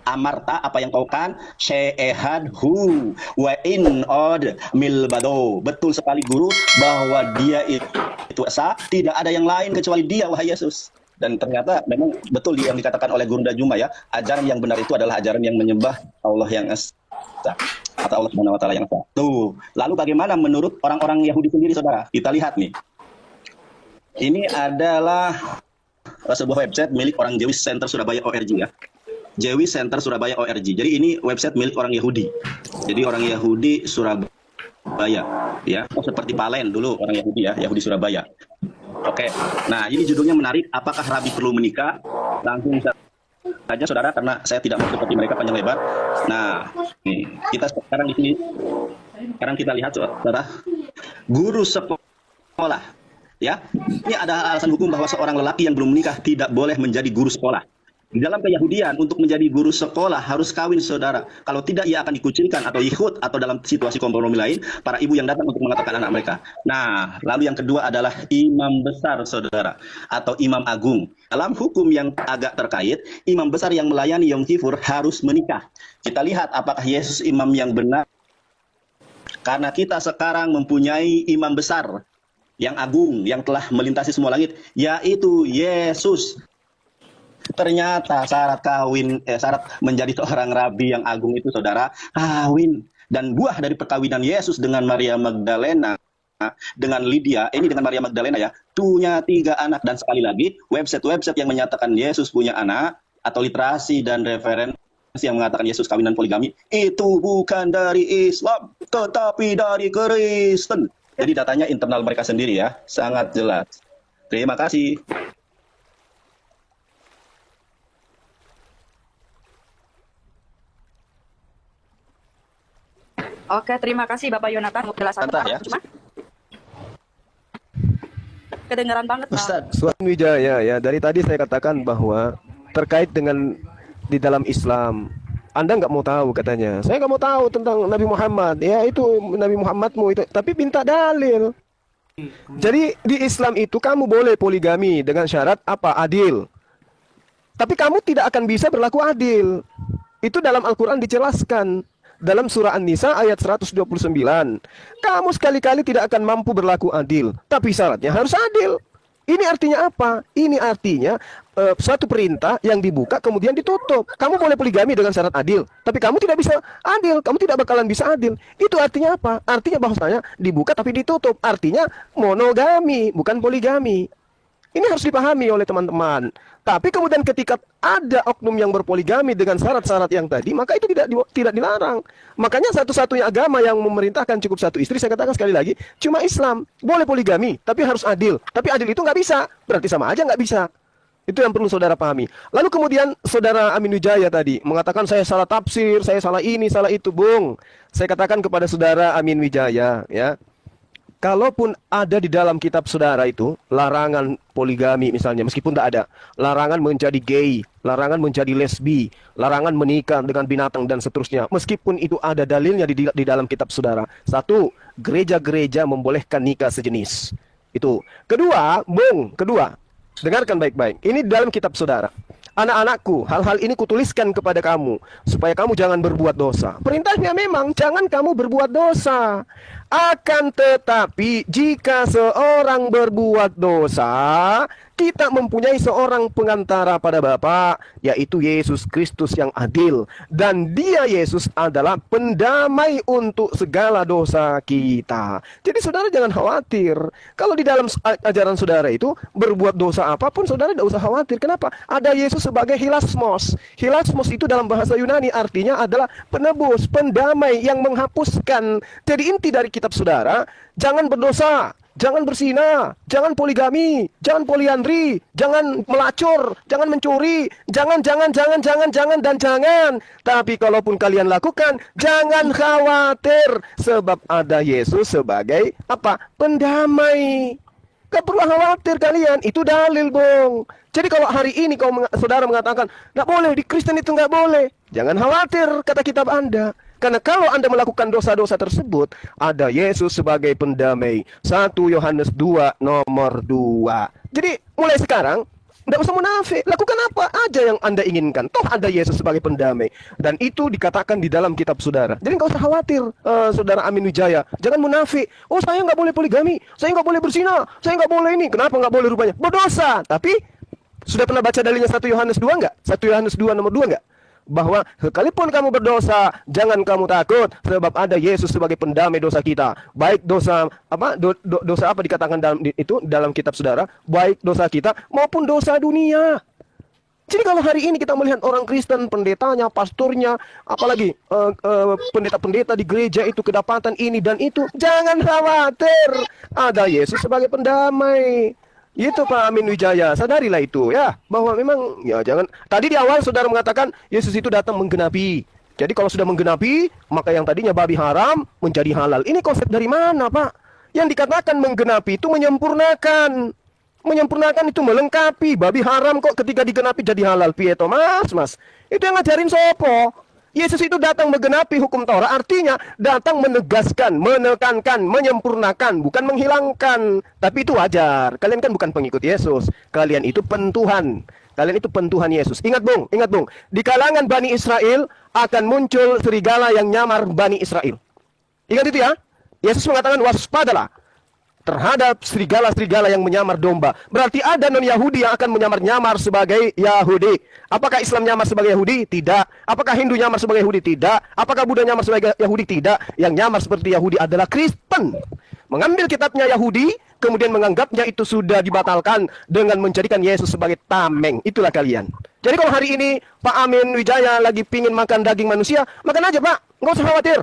Amarta, apa yang kau kan? She'ehadhu wa in od milbado. Betul sekali guru bahwa dia itu esa. Tidak ada yang lain kecuali dia, wahai Yesus. Dan ternyata memang betul yang dikatakan oleh Guru Juma ya. Ajaran yang benar itu adalah ajaran yang menyembah Allah yang esa. Atau Allah Subhanahu wa taala yang esa. Tuh. Lalu bagaimana menurut orang-orang Yahudi sendiri saudara? Kita lihat nih. Ini adalah sebuah website milik orang Jewish Center Surabaya ORG ya. Jewish Center Surabaya ORG. Jadi ini website milik orang Yahudi. Jadi orang Yahudi Surabaya ya. Seperti Palen dulu orang Yahudi ya, Yahudi Surabaya. Oke. Nah, ini judulnya menarik. Apakah rabi perlu menikah? Langsung saja saudara, karena saya tidak mau seperti mereka panjang lebar. Nah, nih, kita sekarang di sini. Sekarang kita lihat saudara. Guru sekolah. Ya. Ini ada alasan hukum bahwa seorang lelaki yang belum menikah tidak boleh menjadi guru sekolah. Di dalam keyahudian, untuk menjadi guru sekolah harus kawin saudara. Kalau tidak, ia akan dikucilkan atau ikut, atau dalam situasi kompromi lain, para ibu yang datang untuk mengatakan anak mereka. Nah, lalu yang kedua adalah imam besar saudara, atau imam agung. Dalam hukum yang agak terkait, imam besar yang melayani Yom Kippur harus menikah. Kita lihat apakah Yesus imam yang benar. Karena kita sekarang mempunyai imam besar yang agung, yang telah melintasi semua langit, yaitu Yesus. Ternyata syarat menjadi seorang rabi yang agung itu saudara, kawin. Dan buah dari perkawinan Yesus dengan Maria Magdalena, dengan Lydia, ini dengan Maria Magdalena ya, punya 3 anak. Dan sekali lagi, website-website yang menyatakan Yesus punya anak, atau literasi dan referensi yang mengatakan Yesus kawinan poligami, itu bukan dari Islam, tetapi dari Kristen. Jadi datanya internal mereka sendiri ya, sangat jelas. Terima kasih. Oke, terima kasih Bapak Yonatan untuk penjelasan. Ya. Cuma kedengaran banget Pak. Ustaz, Suami Wijaya ya, dari tadi saya katakan bahwa terkait dengan di dalam Islam, Anda nggak mau tahu katanya. Saya nggak mau tahu tentang Nabi Muhammad. Ya itu Nabi Muhammadmu itu, tapi minta dalil. Jadi di Islam itu kamu boleh poligami dengan syarat apa? Adil. Tapi kamu tidak akan bisa berlaku adil. Itu dalam Al-Quran dijelaskan. Dalam surah An-Nisa ayat 129. Kamu sekali-kali tidak akan mampu berlaku adil. Tapi syaratnya harus adil. Ini artinya apa? Ini artinya suatu perintah yang dibuka kemudian ditutup. Kamu boleh poligami dengan syarat adil, tapi kamu tidak bisa adil, kamu tidak bakalan bisa adil. Itu artinya apa? Artinya bahwasanya dibuka tapi ditutup. Artinya monogami, bukan poligami. Ini harus dipahami oleh teman-teman. Tapi kemudian ketika ada oknum yang berpoligami dengan syarat-syarat yang tadi, maka itu tidak dilarang. Makanya satu-satunya agama yang memerintahkan cukup satu istri, saya katakan sekali lagi, cuma Islam. Boleh poligami, tapi harus adil. Tapi adil itu nggak bisa, berarti sama aja nggak bisa. Itu yang perlu saudara pahami. Lalu kemudian saudara Amin Wijaya tadi mengatakan saya salah tafsir, saya salah ini, salah itu, Bung. Saya katakan kepada saudara Amin Wijaya, ya. Kalaupun ada di dalam kitab saudara itu larangan poligami misalnya, meskipun tidak ada, larangan menjadi gay, larangan menjadi lesbi, larangan menikah dengan binatang dan seterusnya, meskipun itu ada dalilnya di dalam kitab saudara. Satu, gereja-gereja membolehkan nikah sejenis. Itu. Kedua, dengarkan baik-baik. Ini di dalam kitab saudara. Anak-anakku, hal-hal ini kutuliskan kepada kamu, supaya kamu jangan berbuat dosa. Perintahnya memang, jangan kamu berbuat dosa. Akan tetapi, jika seorang berbuat dosa, kita mempunyai seorang pengantara pada Bapa, yaitu Yesus Kristus yang adil. Dan dia, Yesus, adalah pendamai untuk segala dosa kita. Jadi saudara jangan khawatir. Kalau di dalam ajaran saudara itu, berbuat dosa apapun, saudara tidak usah khawatir. Kenapa? Ada Yesus sebagai hilasmos. Hilasmos itu dalam bahasa Yunani artinya adalah penebus, pendamai yang menghapuskan. Jadi inti dari kitab saudara, jangan berdosa, jangan berzina, jangan poligami, jangan poliandri, jangan melacur, jangan mencuri, jangan. Tapi kalaupun kalian lakukan, jangan khawatir, sebab ada Yesus sebagai apa? Pendamai. Gak perlu khawatir kalian, itu dalil, Bung. Jadi kalau hari ini saudara mengatakan, nggak boleh, di Kristen itu nggak boleh, jangan khawatir, kata kitab Anda. Karena kalau Anda melakukan dosa-dosa tersebut, ada Yesus sebagai pendamai. 1 Yohanes 2 nomor 2. Jadi mulai sekarang, tidak usah munafik. Lakukan apa aja yang Anda inginkan. Toh ada Yesus sebagai pendamai. Dan itu dikatakan di dalam kitab saudara. Jadi nggak usah khawatir, saudara Amin Wijaya. Jangan munafik. Oh, saya nggak boleh poligami, saya nggak boleh berzina, saya nggak boleh ini. Kenapa nggak boleh rupanya? Berdosa. Tapi sudah pernah baca dalilnya 1 Yohanes 2 nggak? 1 Yohanes 2 nomor 2 nggak? Bahwa sekalipun kamu berdosa, jangan kamu takut, sebab ada Yesus sebagai pendamai dosa kita. Baik dosa apa, dosa apa dikatakan dalam kitab saudara, baik dosa kita maupun dosa dunia. Jadi kalau hari ini kita melihat orang Kristen, pendetanya, pastornya, apalagi pendeta-pendeta di gereja itu kedapatan ini dan itu, jangan khawatir, ada Yesus sebagai pendamai. Itu Pak Amin Wijaya, sadarilah itu ya, bahwa memang ya jangan. Tadi di awal saudara mengatakan Yesus itu datang menggenapi. Jadi kalau sudah menggenapi, maka yang tadinya babi haram menjadi halal. Ini konsep dari mana, Pak? Yang dikatakan menggenapi itu menyempurnakan. Menyempurnakan itu melengkapi. Babi haram kok ketika digenapi jadi halal. Pieto, Mas. Itu yang ngajarin sopo. Yesus itu datang menggenapi hukum Taurat, artinya datang menegaskan, menekankan, menyempurnakan, bukan menghilangkan. Tapi itu wajar. Kalian kan bukan pengikut Yesus. Kalian itu pentuhan. Kalian itu pentuhan Yesus. Ingat Bung. Di kalangan Bani Israel akan muncul serigala yang nyamar Bani Israel. Ingat itu ya. Yesus mengatakan waspadalah terhadap serigala-serigala yang menyamar domba. Berarti ada non-Yahudi yang akan menyamar-nyamar sebagai Yahudi. Apakah Islam nyamar sebagai Yahudi? Tidak. Apakah Hindu nyamar sebagai Yahudi? Tidak. Apakah Buddha nyamar sebagai Yahudi? Tidak. Yang nyamar seperti Yahudi adalah Kristen. Mengambil kitabnya Yahudi, kemudian menganggapnya itu sudah dibatalkan dengan menjadikan Yesus sebagai tameng. Itulah kalian. Jadi kalau hari ini Pak Amin Wijaya lagi pingin makan daging manusia, makan aja Pak. Nggak usah khawatir.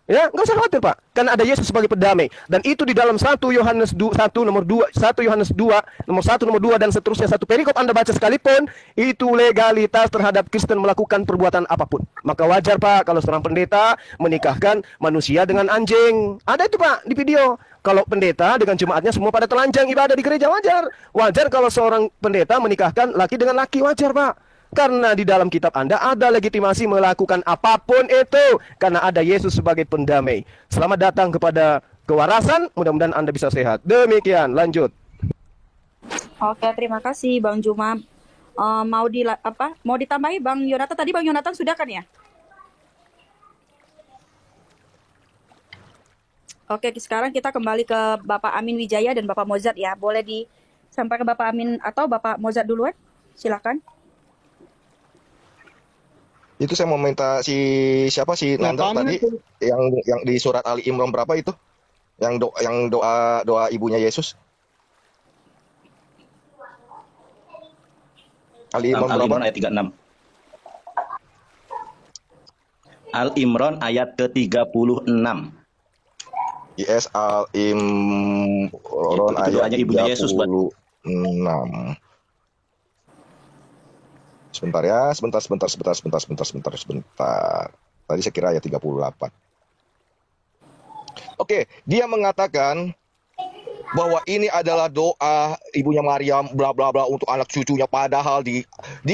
Ya, nggak usah khawatir Pak, karena ada Yesus sebagai pendamai. Dan itu di dalam 1 Yohanes 1 nomor 2, 1 Yohanes 2 nomor 1 nomor 2 dan seterusnya. Satu perikop Anda baca sekalipun, itu legalitas terhadap Kristen melakukan perbuatan apapun. Maka wajar Pak kalau seorang pendeta menikahkan manusia dengan anjing. Ada itu Pak di video. Kalau pendeta dengan jemaatnya semua pada telanjang ibadah di gereja, wajar. Wajar kalau seorang pendeta menikahkan laki dengan laki, wajar Pak. Karena di dalam kitab Anda ada legitimasi melakukan apapun itu. Karena ada Yesus sebagai pendamai. Selamat datang kepada kewarasan. Mudah-mudahan Anda bisa sehat. Demikian, lanjut. Oke, terima kasih Bang Juma. Mau ditambahi Bang Yonatan? Tadi Bang Yonatan sudah kan ya? Oke, sekarang kita kembali ke Bapak Amin Wijaya dan Bapak Mozart ya. Boleh Sampai ke Bapak Amin atau Bapak Mozart duluan. Silakan. Itu saya mau minta siapa si Ya, Nanda Pak Amin tadi itu. yang di surat Ali Imran berapa itu? Yang doa ibunya Yesus. Ali Imran berapa? Al-Imran ayat 36. Al-Imran ayat ke-36. Yes, Al Imran Itu ayat doanya ibunya Yesus buat 36. Sebentar ya, sebentar. Tadi saya kira ayat 38. Oke, dia mengatakan bahwa ini adalah doa ibunya Maryam bla bla bla untuk anak cucunya, padahal di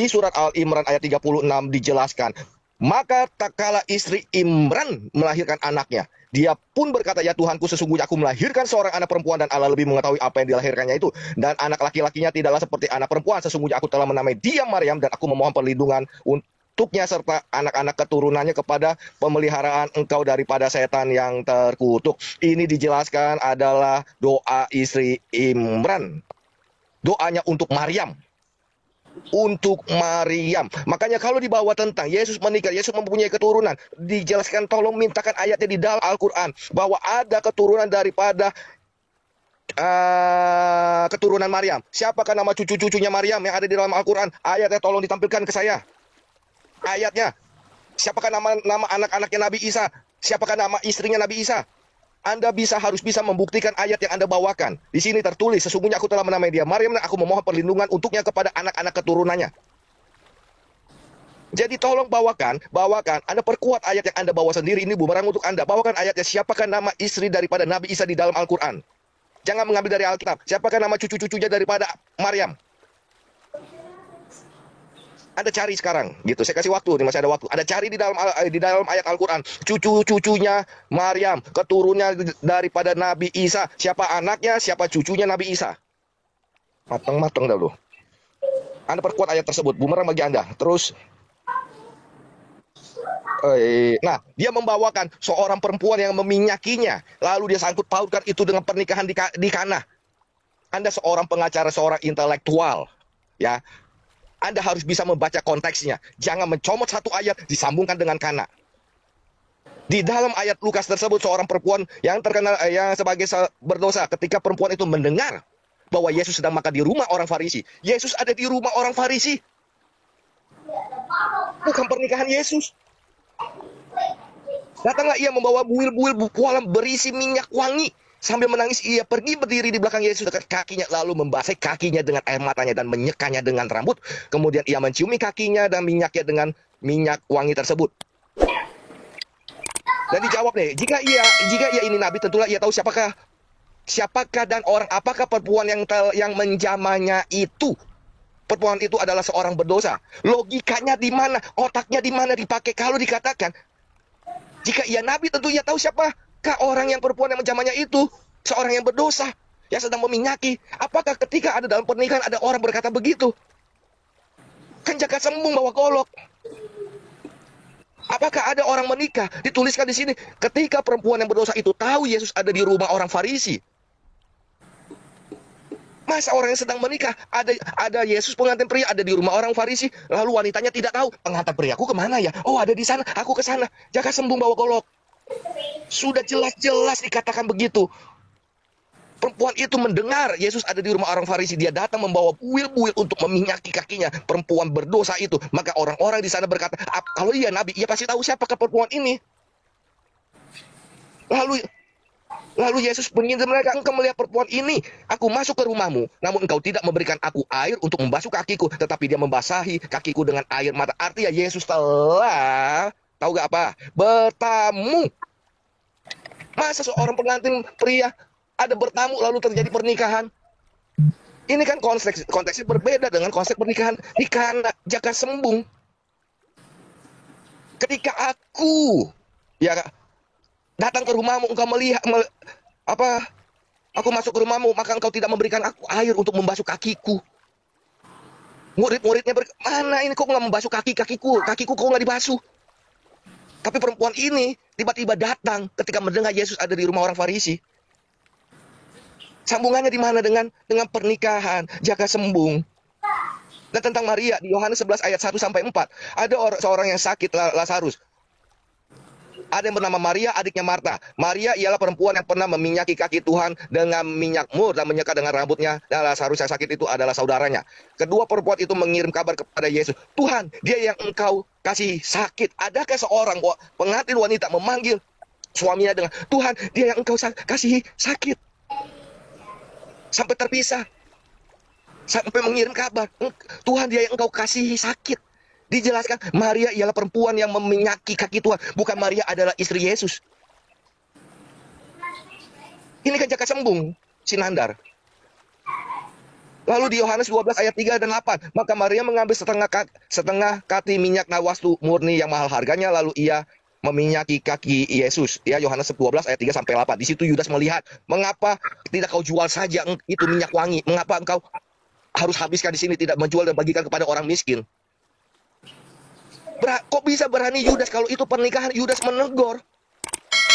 surat Al Imran ayat 36 dijelaskan, maka tak kala istri Imran melahirkan anaknya, dia pun berkata, ya Tuhanku, sesungguhnya aku melahirkan seorang anak perempuan dan Allah lebih mengetahui apa yang dilahirkannya itu, dan anak laki-lakinya tidaklah seperti anak perempuan. Sesungguhnya aku telah menamai dia Maryam, dan aku memohon perlindungan untuknya serta anak-anak keturunannya kepada pemeliharaan engkau daripada setan yang terkutuk. Ini dijelaskan adalah doa istri Imran, doanya untuk Maryam. Makanya kalau dibawa tentang Yesus menikah, Yesus mempunyai keturunan, dijelaskan, tolong mintakan ayatnya di dalam Al-Quran bahwa ada keturunan daripada keturunan Maryam. Siapakah nama cucu-cucunya Maryam yang ada di dalam Al-Quran? Ayatnya tolong ditampilkan ke saya. Ayatnya. Siapakah nama anak-anaknya Nabi Isa? Siapakah nama istrinya Nabi Isa? Anda harus bisa membuktikan ayat yang Anda bawakan. Di sini tertulis, sesungguhnya aku telah menamai dia Maryam, dan aku memohon perlindungan untuknya kepada anak-anak keturunannya. Jadi tolong bawakan, Anda perkuat ayat yang Anda bawa sendiri, ini bumerang untuk Anda. Bawakan ayatnya, siapakah nama istri daripada Nabi Isa di dalam Al-Quran. Jangan mengambil dari Alkitab. Siapakah nama cucu-cucunya daripada Maryam. Anda cari sekarang, gitu. Saya kasih waktu, ini masih ada waktu. Anda cari di dalam ayat Al-Quran, cucu-cucunya Maryam, keturunnya daripada Nabi Isa. Siapa anaknya, siapa cucunya Nabi Isa. Matang-matang dulu. Anda perkuat ayat tersebut, bumerang bagi Anda. Terus, nah, dia membawakan seorang perempuan yang meminyakinya, lalu dia sangkut pautkan itu dengan pernikahan di Kana. Anda seorang pengacara, seorang intelektual, ya. Anda harus bisa membaca konteksnya. Jangan mencomot satu ayat disambungkan dengan Kana. Di dalam ayat Lukas tersebut, seorang perempuan yang terkenal yang sebagai berdosa, ketika perempuan itu mendengar bahwa Yesus sedang makan di rumah orang Farisi. Yesus ada di rumah orang Farisi. Bukan pernikahan Yesus. Datanglah ia membawa buil-buil pualam berisi minyak wangi. Sambil menangis, ia pergi berdiri di belakang Yesus dekat kakinya, lalu membasahi kakinya dengan air matanya dan menyekanya dengan rambut. Kemudian ia menciumi kakinya dan minyaknya dengan minyak wangi tersebut. Dan dijawab nih, jika ia ini nabi, tentulah ia tahu siapakah dan orang apakah perempuan yang menjamahnya itu. Perempuan itu adalah seorang berdosa. Logikanya di mana? Otaknya di mana dipakai kalau dikatakan jika ia nabi, tentu ia tahu siapakah orang yang perempuan yang menjamahnya itu, seorang yang berdosa, yang sedang meminyaki. Apakah ketika ada dalam pernikahan ada orang berkata begitu? Kan jaga sembung bawa golok. Apakah ada orang menikah? Dituliskan di sini, ketika perempuan yang berdosa itu tahu Yesus ada di rumah orang Farisi. Masa orang yang sedang menikah, ada Yesus pengantin pria ada di rumah orang Farisi, lalu wanitanya tidak tahu, pengantin priaku kemana ya? Oh, ada di sana, aku ke sana. Jaga sembung bawa golok. Sudah jelas-jelas dikatakan begitu. Perempuan itu mendengar Yesus ada di rumah orang Farisi. Dia datang membawa buil-buil untuk meminyaki kakinya. Perempuan berdosa itu. Maka orang-orang di sana berkata, kalau ia nabi, ia pasti tahu siapakah perempuan ini. Lalu Yesus menginjil mereka, engkau melihat perempuan ini. Aku masuk ke rumahmu, namun engkau tidak memberikan aku air untuk membasuh kakiku. Tetapi dia membasahi kakiku dengan air mata. Artinya Yesus telah, tahu gak apa? Bertamu. Masa seorang pengantin pria ada bertamu lalu terjadi pernikahan? Ini kan konteksnya berbeda dengan konsep pernikahan di Kana, jaga sembung. Ketika aku datang ke rumahmu, engkau melihat aku masuk ke rumahmu, maka engkau tidak memberikan aku air untuk membasuh kakiku. Murid-muridnya mana ini kok nggak membasuh kakiku kok nggak dibasuh? Tapi perempuan ini tiba-tiba datang ketika mendengar Yesus ada di rumah orang Farisi. Sambungannya di mana dengan pernikahan, jaka sembung. Dan tentang Maria di Yohanes 11 ayat 1 sampai 4, ada seorang yang sakit, Lazarus. Ada yang bernama Maria, adiknya Marta. Maria ialah perempuan yang pernah meminyaki kaki Tuhan dengan minyak mur dan menyekat dengan rambutnya. Dan Lazarus yang sakit itu adalah saudaranya. Kedua perempuan itu mengirim kabar kepada Yesus. Tuhan, dia yang engkau kasih sakit. Adakah seorang pengantin wanita memanggil suaminya dengan Tuhan, dia yang engkau kasih sakit? Sampai terpisah. Sampai mengirim kabar. Tuhan, dia yang engkau kasih sakit. Dijelaskan, Maria ialah perempuan yang meminyaki kaki Tuhan. Bukan Maria adalah istri Yesus. Ini kan jaka sembung, Sinandar. Lalu di Yohanes 12 ayat 3 dan 8. Maka Maria mengambil setengah kati minyak nawastu murni yang mahal harganya. Lalu ia meminyaki kaki Yesus. Ya, Yohanes 12 ayat 3 sampai 8. Di situ Yudas melihat, mengapa tidak kau jual saja itu minyak wangi? Mengapa engkau harus habiskan di sini, tidak menjual dan bagikan kepada orang miskin? Kok bisa berani Yudas kalau itu pernikahan? Yudas menegur.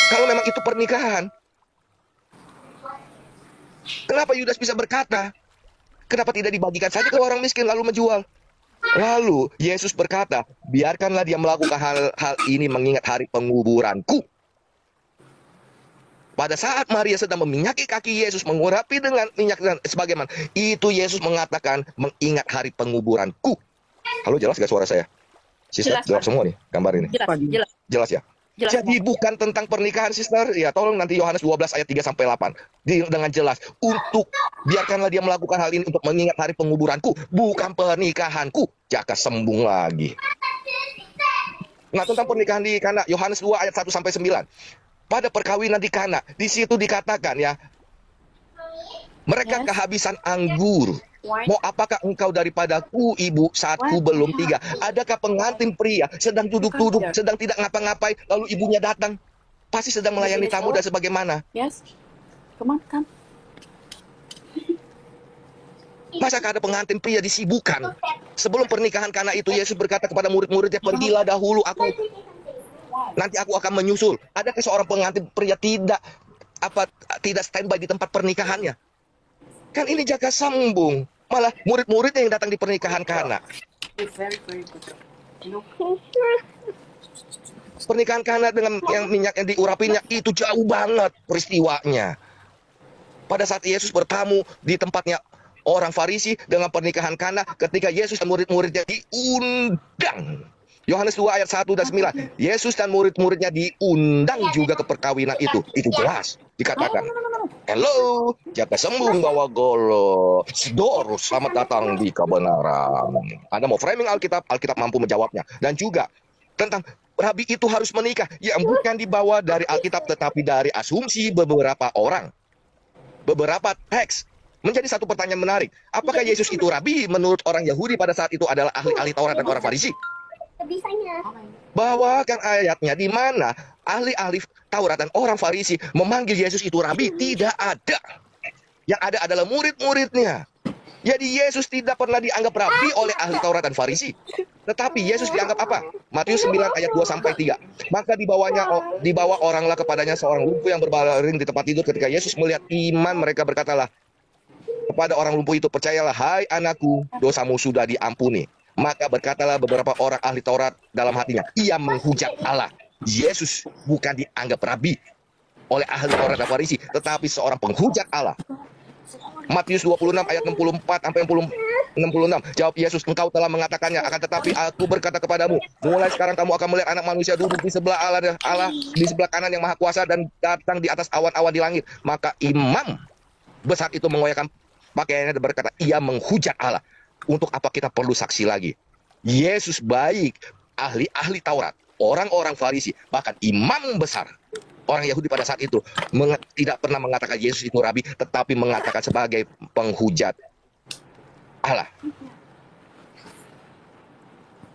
Kalau memang itu pernikahan. Kenapa Yudas bisa berkata, kenapa tidak dibagikan saja ke orang miskin lalu menjual? Lalu Yesus berkata, biarkanlah dia melakukan hal ini mengingat hari penguburanku. Pada saat Maria sedang meminyaki kaki Yesus, mengurapi dengan minyak dan sebagaimana, itu Yesus mengatakan mengingat hari penguburanku. Halo, jelas gak suara saya? Sister, jelas semua nih gambar ini. Jelas ya. Jelas. Jadi bukan tentang pernikahan, Sister. Ya, tolong nanti Yohanes 12 ayat 3 sampai 8. Dengan jelas, untuk biarkanlah dia melakukan hal ini untuk mengingat hari penguburanku, bukan pernikahanku. Jaka sembung lagi. Nah, tentang pernikahan di Kana, Yohanes 2 ayat 1 sampai 9. Pada perkawinan di Kana, di situ dikatakan ya, mereka kehabisan anggur. Mau apakah engkau daripadaku, ibu, saat ku belum tiga? Adakah pengantin pria sedang duduk-duduk, sedang tidak ngapa-ngapain, lalu ibunya datang? Pasti sedang melayani tamu dan sebagaimana. Yes. Come on, come. Masakah ada pengantin pria disibukkan? Sebelum pernikahan Kana itu, Yesus berkata kepada murid-muridnya, pergilah dahulu, nanti aku akan menyusul. Adakah seorang pengantin pria tidak standby di tempat pernikahannya? Kan ini jaka sambung. Malah murid-muridnya yang datang di pernikahan Kana. Pernikahan Kana dengan yang minyak yang diurapinya itu jauh banget peristiwanya. Pada saat Yesus bertamu di tempatnya orang Farisi dengan pernikahan Kana, ketika Yesus dan murid-muridnya diundang. Yohanes 2 ayat 1 dan 9. Yesus dan murid-muridnya diundang juga ke perkawinan itu. Itu jelas dikatakan. Hello, jaka sembung bawa golo. Sidor, selamat datang di kebenaran. Anda mau framing Alkitab, Alkitab mampu menjawabnya. Dan juga tentang Rabi itu harus menikah. Ya, bukan dibawa dari Alkitab, tetapi dari asumsi beberapa orang. Beberapa teks. Menjadi satu pertanyaan menarik. Apakah Yesus itu Rabi menurut orang Yahudi pada saat itu adalah ahli-ahli Taurat dan orang Farisi? Bawakan ayatnya di mana ahli-ahli Taurat dan orang Farisi memanggil Yesus itu Rabi. Tidak ada. Yang ada adalah murid-muridnya. Jadi Yesus tidak pernah dianggap Rabi oleh ahli Taurat dan Farisi. Tetapi Yesus dianggap apa? Matius 9 ayat 2 sampai 3. Maka dibawa oranglah kepadanya seorang lumpuh yang berbaring di tempat tidur. Ketika Yesus melihat iman mereka, berkatalah kepada orang lumpuh itu, percayalah hai anakku, dosamu sudah diampuni. Maka berkatalah beberapa orang ahli Taurat dalam hatinya, ia menghujat Allah. Yesus bukan dianggap Rabi oleh ahli Taurat dan Farisi, tetapi seorang penghujat Allah. Matius 26 ayat 64 sampai 66. Jawab Yesus, engkau telah mengatakannya, akan tetapi aku berkata kepadamu, mulai sekarang kamu akan melihat anak manusia duduk di sebelah Allah di sebelah kanan yang maha kuasa dan datang di atas awan-awan di langit. Maka imam besar itu mengoyakkan pakaiannya dan berkata, ia menghujat Allah. Untuk apa kita perlu saksi lagi? Yesus baik ahli-ahli Taurat, orang-orang Farisi, bahkan imam besar orang Yahudi pada saat itu tidak pernah mengatakan Yesus itu Rabi, tetapi mengatakan sebagai penghujat Allah.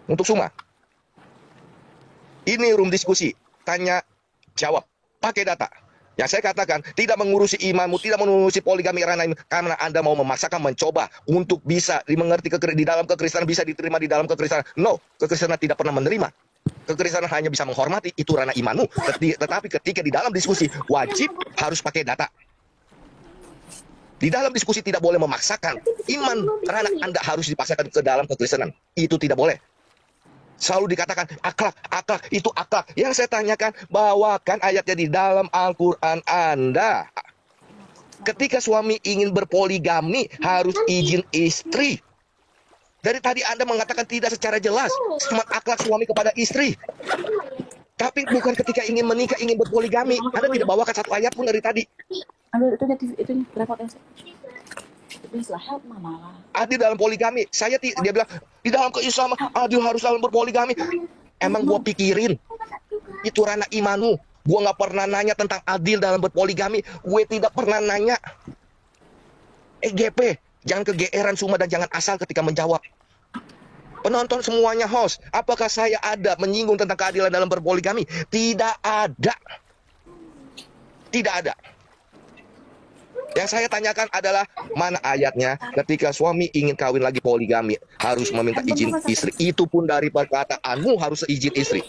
Untuk semua, ini room diskusi, tanya jawab, pakai data. Yang saya katakan, tidak mengurusi imanmu, tidak mengurusi poligami karena Anda mau memaksakan, mencoba untuk bisa dimengerti di dalam kekristenan, bisa diterima di dalam kekristenan. No, kekristenan tidak pernah menerima. Kekristenan hanya bisa menghormati, itu ranah imanmu. Tetapi ketika di dalam diskusi, wajib harus pakai data. Di dalam diskusi tidak boleh memaksakan. Iman karena Anda harus dipaksakan ke dalam kekristenan. Itu tidak boleh. Selalu dikatakan akhlak, akhlak, itu akhlak. Yang saya tanyakan, bawakan ayatnya di dalam Al-Quran Anda. Ketika suami ingin berpoligami, harus izin istri. Dari tadi Anda mengatakan tidak secara jelas semat akhlak suami kepada istri. Tapi bukan ketika ingin menikah, ingin berpoligami. Anda tidak bawakan satu ayat pun dari tadi. Ambil itu repot ya. Please lah, help mama. Adil dalam poligami. Dia bilang, di dalam keislaman, adil harus dalam berpoligami. Emang gua pikirin. Itu ranah imanmu. Gua nggak pernah nanya tentang adil dalam berpoligami. Gue tidak pernah nanya. EGP, jangan kegeeran Suma dan jangan asal ketika menjawab. Penonton semuanya host, apakah saya ada menyinggung tentang keadilan dalam berpoligami? Tidak ada. Tidak ada. Yang saya tanyakan adalah mana ayatnya ketika suami ingin kawin lagi poligami harus meminta izin istri. Itu pun dari perkataanmu harus izin istri.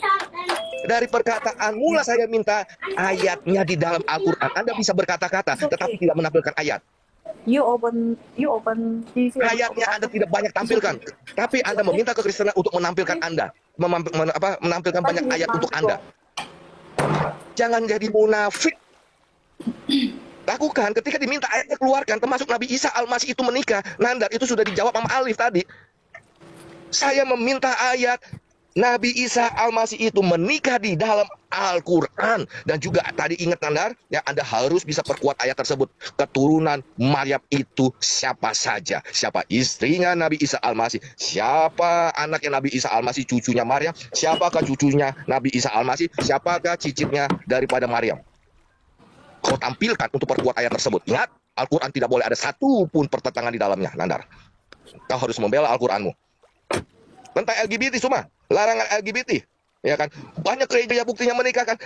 Dari perkataanmu lah saya minta ayatnya di dalam Al-Quran. Anda bisa berkata-kata tetapi tidak menampilkan ayat. You open TV. Ayatnya Anda tidak banyak tampilkan. Tapi Anda meminta kekristenan untuk menampilkan Anda. Menampilkan banyak ayat untuk Anda. Jangan jadi munafik. Lakukan ketika diminta ayatnya keluarkan, termasuk Nabi Isa Al-Masih itu menikah. Nandar, itu sudah dijawab sama Alif tadi. Saya meminta ayat Nabi Isa Al-Masih itu menikah di dalam Al-Quran. Dan juga tadi ingat Nandar, ya Anda harus bisa perkuat ayat tersebut. Keturunan Maryam itu siapa saja? Siapa istrinya Nabi Isa Al-Masih? Siapa anaknya Nabi Isa Al-Masih, cucunya Maryam? Siapakah cucunya Nabi Isa Al-Masih? Siapakah cicitnya daripada Maryam? Kau tampilkan untuk perkuat ayat tersebut. Ingat, Al-Quran tidak boleh ada satu pun pertentangan di dalamnya, Nandar. Kau harus membela Al-Quranmu. Tentang LGBT semua, larangan LGBT, ya kan? Banyak gereja buktinya menikahkan.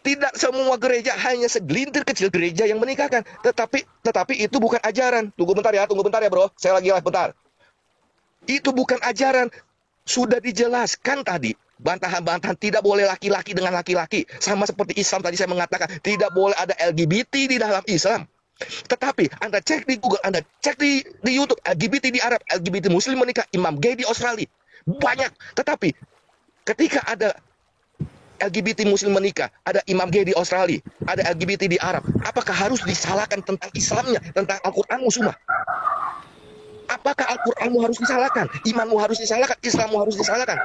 Tidak semua gereja, hanya segelintir kecil gereja yang menikahkan. Tetapi itu bukan ajaran. Tunggu bentar ya bro. Saya lagi live bentar. Itu bukan ajaran. Sudah dijelaskan tadi. Bantahan-bantahan tidak boleh laki-laki dengan laki-laki. Sama seperti Islam tadi saya mengatakan, tidak boleh ada LGBT di dalam Islam. Tetapi Anda cek di Google, Anda cek di YouTube, LGBT di Arab, LGBT Muslim menikah, imam gay di Australia. Banyak. Tetapi ketika ada LGBT Muslim menikah, ada imam gay di Australia, ada LGBT di Arab, apakah harus disalahkan tentang Islamnya, tentang Al-Quranmu semua? Apakah Al-Quranmu harus disalahkan? Imanmu harus disalahkan? Islammu harus disalahkan?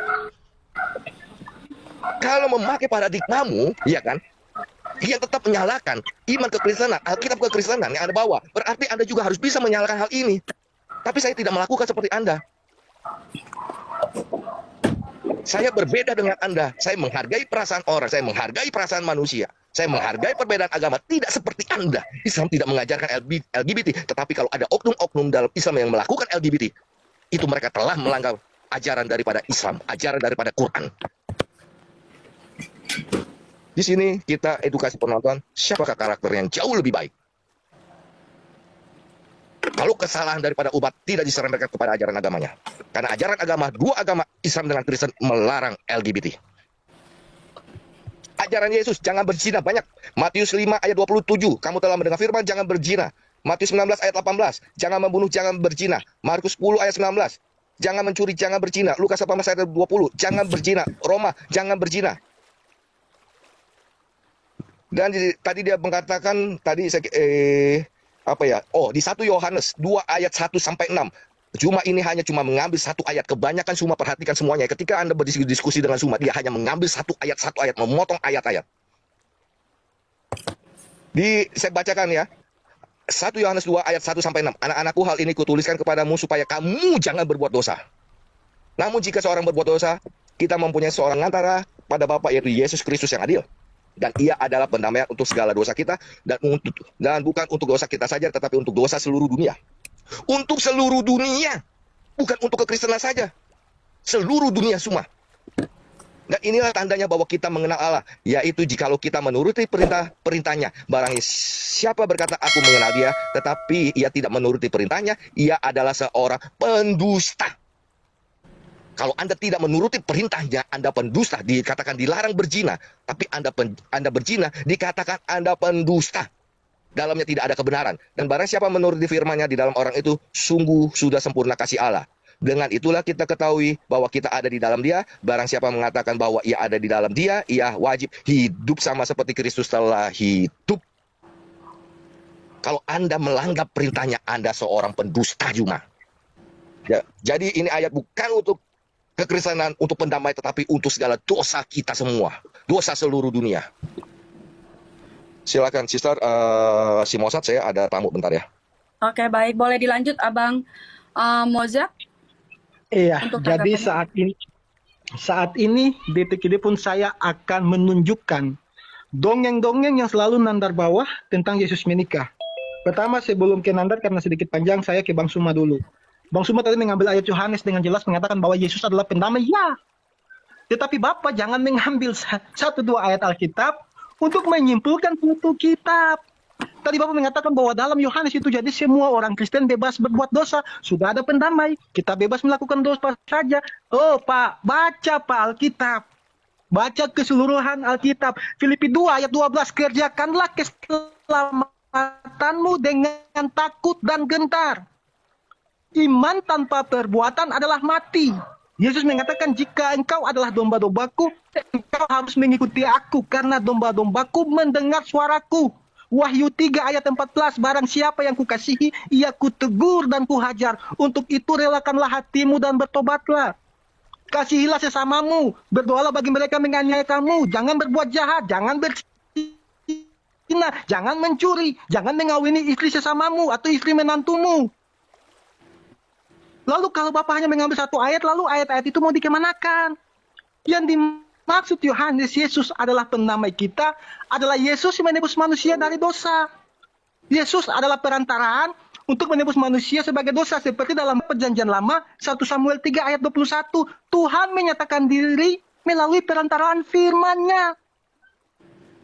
Kalau memakai paradigmamu, ya kan, yang tetap menyalahkan iman kekristenan, Alkitab kekristenan yang Anda bawa, berarti Anda juga harus bisa menyalahkan hal ini. Tapi saya tidak melakukan seperti Anda. Saya berbeda dengan Anda. Saya menghargai perasaan orang, saya menghargai perasaan manusia, saya menghargai perbedaan agama. Tidak seperti Anda. Islam tidak mengajarkan LGBT, tetapi kalau ada oknum-oknum dalam Islam yang melakukan LGBT, itu mereka telah melanggar ajaran daripada Islam, ajaran daripada Quran. Di sini kita edukasi penonton, siapakah karakter yang jauh lebih baik. Kalau kesalahan daripada umat tidak diserempetkan kepada ajaran agamanya. Karena ajaran agama, dua agama, Islam dengan Kristen, melarang LGBT. Ajaran Yesus, jangan berzina, banyak. Matius 5 ayat 27, kamu telah mendengar firman, jangan berzina. Matius 19 ayat 18, jangan membunuh, jangan berzina. Markus 10 ayat 19, jangan mencuri, jangan berzina. Lukas 18 ayat 20, jangan berzina. Roma, jangan berzina. Dan tadi dia mengatakan, tadi saya, di 1 Yohanes 2 ayat 1 sampai 6. Ini hanya mengambil satu ayat. Kebanyakan Suma perhatikan semuanya. Ketika Anda berdiskusi dengan Suma, dia hanya mengambil satu ayat, memotong ayat-ayat. Saya bacakan ya. 1 Yohanes 2 ayat 1 sampai 6. Anak-anakku, hal ini kutuliskan kepadamu supaya kamu jangan berbuat dosa. Namun jika seorang berbuat dosa, kita mempunyai seorang antara pada Bapa, yaitu Yesus Kristus yang adil. Dan ia adalah pendamaian untuk segala dosa kita, dan bukan untuk dosa kita saja, tetapi untuk dosa seluruh dunia. Untuk seluruh dunia, bukan untuk kekristenan saja, seluruh dunia semua. Dan inilah tandanya bahwa kita mengenal Allah, yaitu jikalau kita menuruti perintahnya. Barang siapa berkata aku mengenal dia, tetapi ia tidak menuruti perintahnya, ia adalah seorang pendusta. Kalau Anda tidak menuruti perintahnya, Anda pendusta. Dikatakan dilarang berzina, tapi Anda berzina, dikatakan Anda pendusta. dalamnya tidak ada kebenaran. Dan barang siapa menuruti firman-Nya di dalam orang itu, sungguh sudah sempurna kasih Allah. Dengan itulah kita ketahui bahwa kita ada di dalam Dia. Barang siapa mengatakan bahwa ia ada di dalam Dia, ia wajib hidup sama seperti Kristus telah hidup. Kalau Anda melanggar perintahnya, Anda seorang pendusta juga. Ya, jadi ini ayat bukan untuk kekristenan, untuk pendamai, tetapi untuk segala dosa kita semua. Dosa seluruh dunia. Silakan, Sister Simosat, saya ada tamu bentar ya. Oke, baik. Boleh dilanjut, Abang Mozak? Iya, Untuk jadi tanggapannya. saat ini detik ini pun saya akan menunjukkan dongeng-dongeng yang selalu nandar bawah tentang Yesus menikah. Pertama, sebelum ke nandar karena sedikit panjang, saya ke Bang Suma dulu. Bang Suma tadi mengambil ayat Yohanes dengan jelas mengatakan bahwa Yesus adalah pendamai. Ya, tetapi Bapak jangan mengambil satu dua ayat Alkitab untuk menyimpulkan suatu kitab. Tadi Bapak mengatakan bahwa dalam Yohanes itu jadi semua orang Kristen bebas berbuat dosa. Sudah ada pendamai. Kita bebas melakukan dosa saja. Oh Pak, baca Pak Alkitab. Baca keseluruhan Alkitab. Filipi 2 ayat 12. Kerjakanlah keselamatanmu dengan takut dan gentar. Iman tanpa perbuatan adalah mati. Yesus mengatakan, jika engkau adalah domba-dombaku, engkau harus mengikuti aku, karena domba-dombaku mendengar suaraku. Wahyu 3 ayat 14, barang siapa yang kukasihi, ia kutegur dan kuhajar. Untuk itu relakanlah hatimu dan bertobatlah. Kasihilah sesamamu, berdoalah bagi mereka yang menganiaya kamu. Jangan berbuat jahat, jangan berzina, jangan mencuri, jangan mengawini istri sesamamu atau istri menantumu. Lalu kalau Bapak hanya mengambil satu ayat, lalu ayat-ayat itu mau dikemanakan? Yang dimaksud Yohanes, Yesus adalah pendamai kita, adalah Yesus yang menebus manusia dari dosa. Yesus adalah perantaraan untuk menebus manusia sebagai dosa. Seperti dalam perjanjian lama, 1 Samuel 3 ayat 21, Tuhan menyatakan diri melalui perantaraan firman-Nya.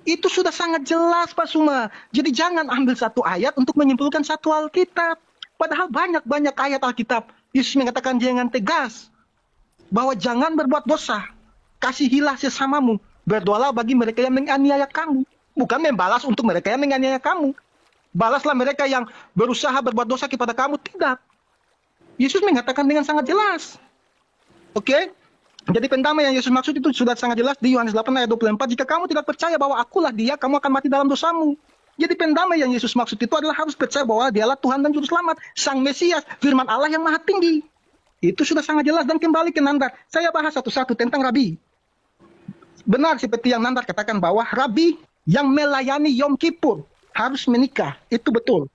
Itu sudah sangat jelas Pak Suma. Jadi jangan ambil satu ayat untuk menyimpulkan satu Alkitab. Padahal banyak-banyak ayat Alkitab. Yesus mengatakan dengan tegas bahwa jangan berbuat dosa. Kasihilah sesamamu. Berdoalah bagi mereka yang menganiaya kamu. Bukan membalas untuk mereka yang menganiaya kamu. Balaslah mereka yang berusaha berbuat dosa kepada kamu. Tidak. Yesus mengatakan dengan sangat jelas. Oke? Jadi pendamai yang Yesus maksud itu sudah sangat jelas di Yohanes 8 ayat 24. Jika kamu tidak percaya bahwa akulah Dia, kamu akan mati dalam dosamu. Jadi pendamai yang Yesus maksud itu adalah harus percaya bahwa Dialah Tuhan dan Juru Selamat, Sang Mesias, firman Allah yang maha tinggi. Itu sudah sangat jelas. Dan kembali ke Nandar. Saya bahas satu-satu tentang Rabi. Benar seperti yang Nandar katakan bahwa Rabi yang melayani Yom Kippur harus menikah. Itu betul.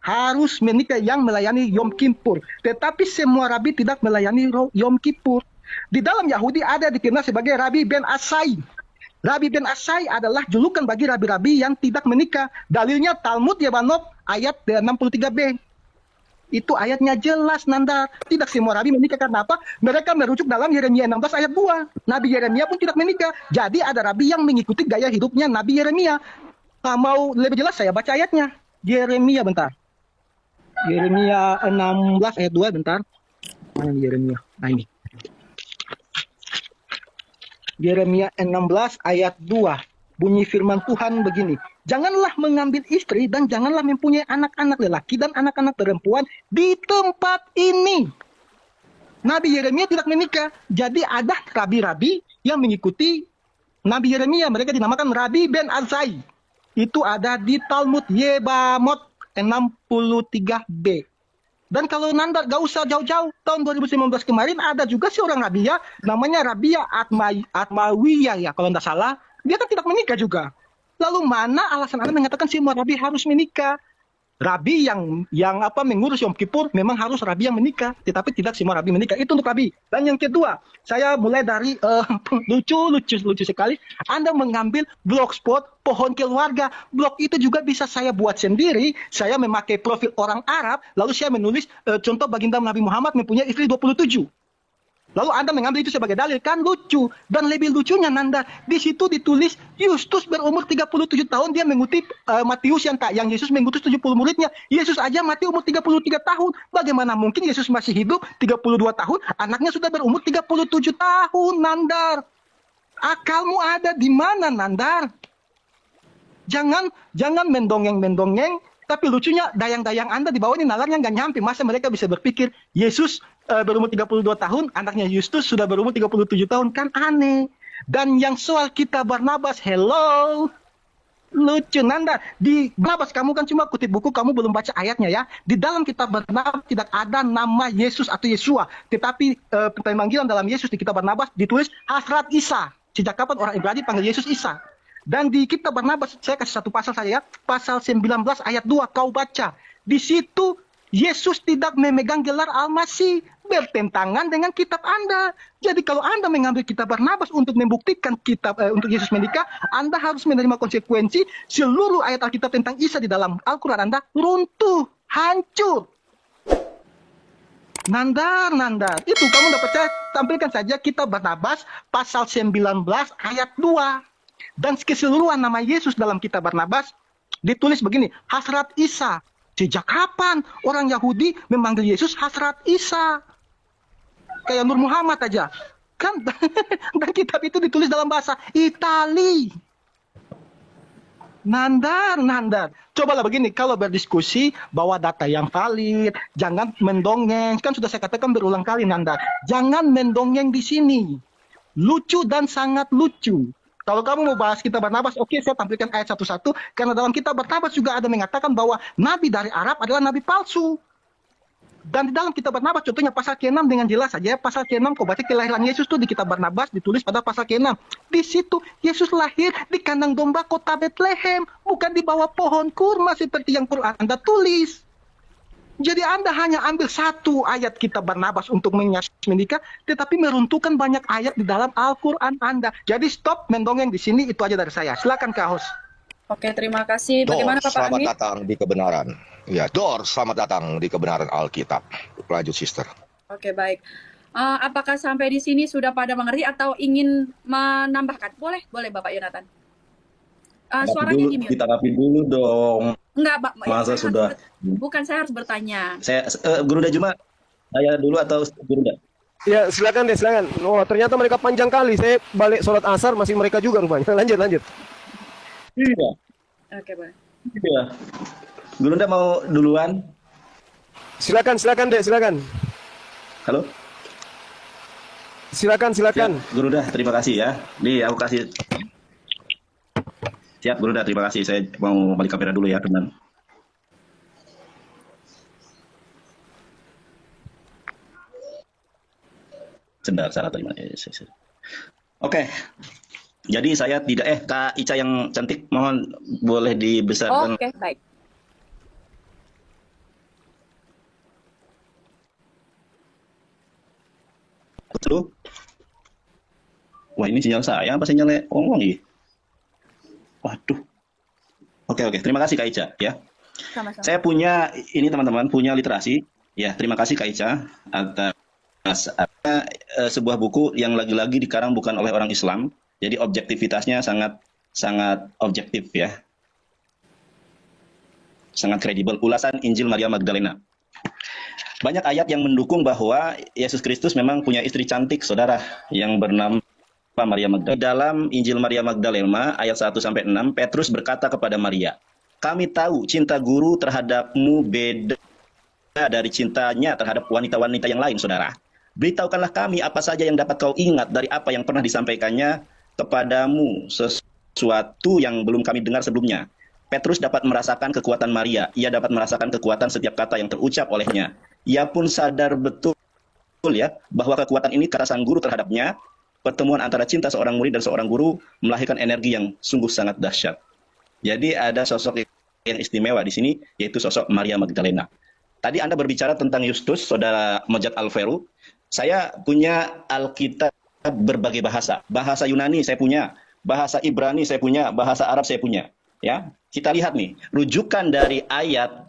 Harus menikah yang melayani Yom Kippur. Tetapi semua Rabi tidak melayani Yom Kippur. Di dalam Yahudi ada dikenal sebagai Rabi Ben Asai. Rabi Ben Asai adalah julukan bagi rabi-rabi yang tidak menikah. Dalilnya Talmud Yebanot ayat 63b. Itu ayatnya jelas, Nanda. Tidak semua rabi menikah karena apa? Mereka merujuk dalam Yeremia 16 ayat 2. Nabi Yeremia pun tidak menikah. Jadi ada rabi yang mengikuti gaya hidupnya Nabi Yeremia. Nah, mau lebih jelas saya baca ayatnya. Yeremia bentar. Yeremia 16 ayat 2 bentar. Mana Yeremia? Nah ini. Yeremia 16 ayat 2. Bunyi firman Tuhan begini. Janganlah mengambil istri dan janganlah mempunyai anak-anak lelaki dan anak-anak perempuan di tempat ini. Nabi Yeremia tidak menikah. Jadi ada rabi-rabi yang mengikuti Nabi Yeremia. Mereka dinamakan Rabi Ben Azai. Itu ada di Talmud Yebamot 63b. Dan kalau Nanda gak usah jauh-jauh, tahun 2019 kemarin ada juga seorang Rabia, namanya Rabia Atmawiyah ya, kalau tidak salah. Dia kan tidak menikah juga. Lalu mana alasan Anda mengatakan semua Rabi harus menikah? Rabi yang mengurus Yom Kippur memang harus Rabi yang menikah, tetapi tidak semua Rabi menikah. Itu untuk Rabi. Dan yang kedua, saya mulai dari lucu sekali. Anda mengambil blogspot pohon keluarga. Blog itu juga bisa saya buat sendiri. Saya memakai profil orang Arab, lalu saya menulis contoh baginda Nabi Muhammad mempunyai istri 27. Lalu Anda mengambil itu sebagai dalil, kan lucu. Dan lebih lucunya Nanda, di situ ditulis Yustus berumur 37 tahun, dia mengutip Matius yang Yesus mengutus 70 muridnya. Yesus aja mati umur 33 tahun. Bagaimana mungkin Yesus masih hidup 32 tahun, anaknya sudah berumur 37 tahun, Nandar. Akalmu ada di mana, Nandar? Jangan mendongeng, tapi lucunya dayang-dayang Anda di bawah ini nalarnya nggak nyampe. Masa mereka bisa berpikir Yesus berumur 32 tahun, anaknya Justus sudah berumur 37 tahun, kan aneh. Dan yang soal kita Barnabas, hello, lucu Nanda. Di Barnabas kamu kan cuma kutip buku, kamu belum baca ayatnya ya. Di dalam kitab Barnabas tidak ada nama Yesus atau Yesua, tetapi pemanggilan dalam Yesus di kitab Barnabas ditulis Hasrat Isa. Sejak kapan orang Ibrani panggil Yesus Isa? Dan di kitab Barnabas, saya kasih satu pasal saja ya, pasal 19 ayat 2, kau baca. Di situ Yesus tidak memegang gelar Al-Masih, bertentangan dengan kitab Anda. Jadi kalau Anda mengambil kitab Barnabas untuk membuktikan kitab untuk Yesus menikah, Anda harus menerima konsekuensi seluruh ayat Alkitab tentang Isa di dalam Al-Quran Anda runtuh, hancur. Nanda, itu kamu dapat saya tampilkan saja kitab Barnabas pasal 19 ayat 2. Dan keseluruhan nama Yesus dalam kitab Barnabas ditulis begini, Hasrat Isa. Sejak kapan orang Yahudi memanggil Yesus Hasrat Isa? Kayak Nur Muhammad aja. Kan dan kitab itu ditulis dalam bahasa Itali. Nandar. Cobalah begini, kalau berdiskusi bawa data yang valid, jangan mendongeng. Kan sudah saya katakan berulang kali Nandar, jangan mendongeng di sini. Lucu dan sangat lucu. Kalau kamu mau bahas kitab Barnabas, oke, saya tampilkan ayat satu-satu, karena dalam kitab Barnabas juga ada mengatakan bahwa nabi dari Arab adalah nabi palsu. Dan di dalam kitab Barnabas, contohnya pasal ke-6 dengan jelas saja, pasal ke-6 kau baca kelahiran Yesus tuh di kitab Barnabas ditulis pada pasal ke-6. Di situ Yesus lahir di kandang domba kota Bethlehem, bukan di bawah pohon kurma seperti yang Quran Anda tulis. Jadi Anda hanya ambil satu ayat kitab Barnabas untuk menikah, tetapi meruntuhkan banyak ayat di dalam Al-Quran Anda. Jadi stop mendongeng di sini, itu aja dari saya. Silakan Kak Hos. Oke, terima kasih. Bagaimana Bapak Selamat Amin? datang di kebenaran. Ya, selamat datang di kebenaran Alkitab. Lanjut, Sister. Oke, baik. Apakah sampai di sini sudah pada mengerti atau ingin menambahkan? Boleh Bapak Yonatan. Suaranya di mute. Ditanggapi dulu dong. Enggak, Pak. Masa sudah? Bukan, saya harus bertanya. Saya Guru Cuma saya dulu atau Guru Da? Ya, silakan deh, silakan. Oh, ternyata mereka panjang kali. Saya balik sholat asar masih mereka juga rupanya. Lanjut. Iya. Oke, Pak. Iya. Guru Da mau duluan? Silakan deh, silakan. Halo? Silakan. Siap, Guru Da, terima kasih ya. Nih, aku kasih. Siap, Guru Da, terima kasih. Saya mau balik kamera dulu ya, teman. Sebentar, salah terima. Oke. Jadi saya tidak Kak Ica yang cantik, mohon boleh dibesarkan. Oke, baik. Betul. Wah, ini sinyal saya apa sinyalnya ngomong nih? Waduh. Oke. Terima kasih Kak Ica ya. Sama-sama. Saya punya ini teman-teman, punya literasi. Ya, terima kasih Kak Ica atas sebuah buku yang lagi-lagi dikarang bukan oleh orang Islam. Jadi objektivitasnya sangat objektif ya. Sangat kredibel. Ulasan Injil Maria Magdalena. Banyak ayat yang mendukung bahwa Yesus Kristus memang punya istri cantik, saudara, yang bernama Maria Magdalena. Dalam Injil Maria Magdalena ayat 1 sampai 6, Petrus berkata kepada Maria, "Kami tahu cinta guru terhadapmu beda dari cintanya terhadap wanita-wanita yang lain, saudara. Beritahukanlah kami apa saja yang dapat kau ingat dari apa yang pernah disampaikannya kepadamu, sesuatu yang belum kami dengar sebelumnya." Petrus dapat merasakan kekuatan Maria. Ia dapat merasakan kekuatan setiap kata yang terucap olehnya. Ia pun sadar betul ya bahwa kekuatan ini karena sang guru terhadapnya. Pertemuan antara cinta seorang murid dan seorang guru melahirkan energi yang sungguh sangat dahsyat. Jadi ada sosok yang istimewa di sini, yaitu sosok Maria Magdalena. Tadi Anda berbicara tentang Justus, saudara Mojad Alveru. Saya punya Alkitab berbagai bahasa. Bahasa Yunani saya punya, bahasa Ibrani saya punya, bahasa Arab saya punya. Ya, kita lihat nih, rujukan dari ayat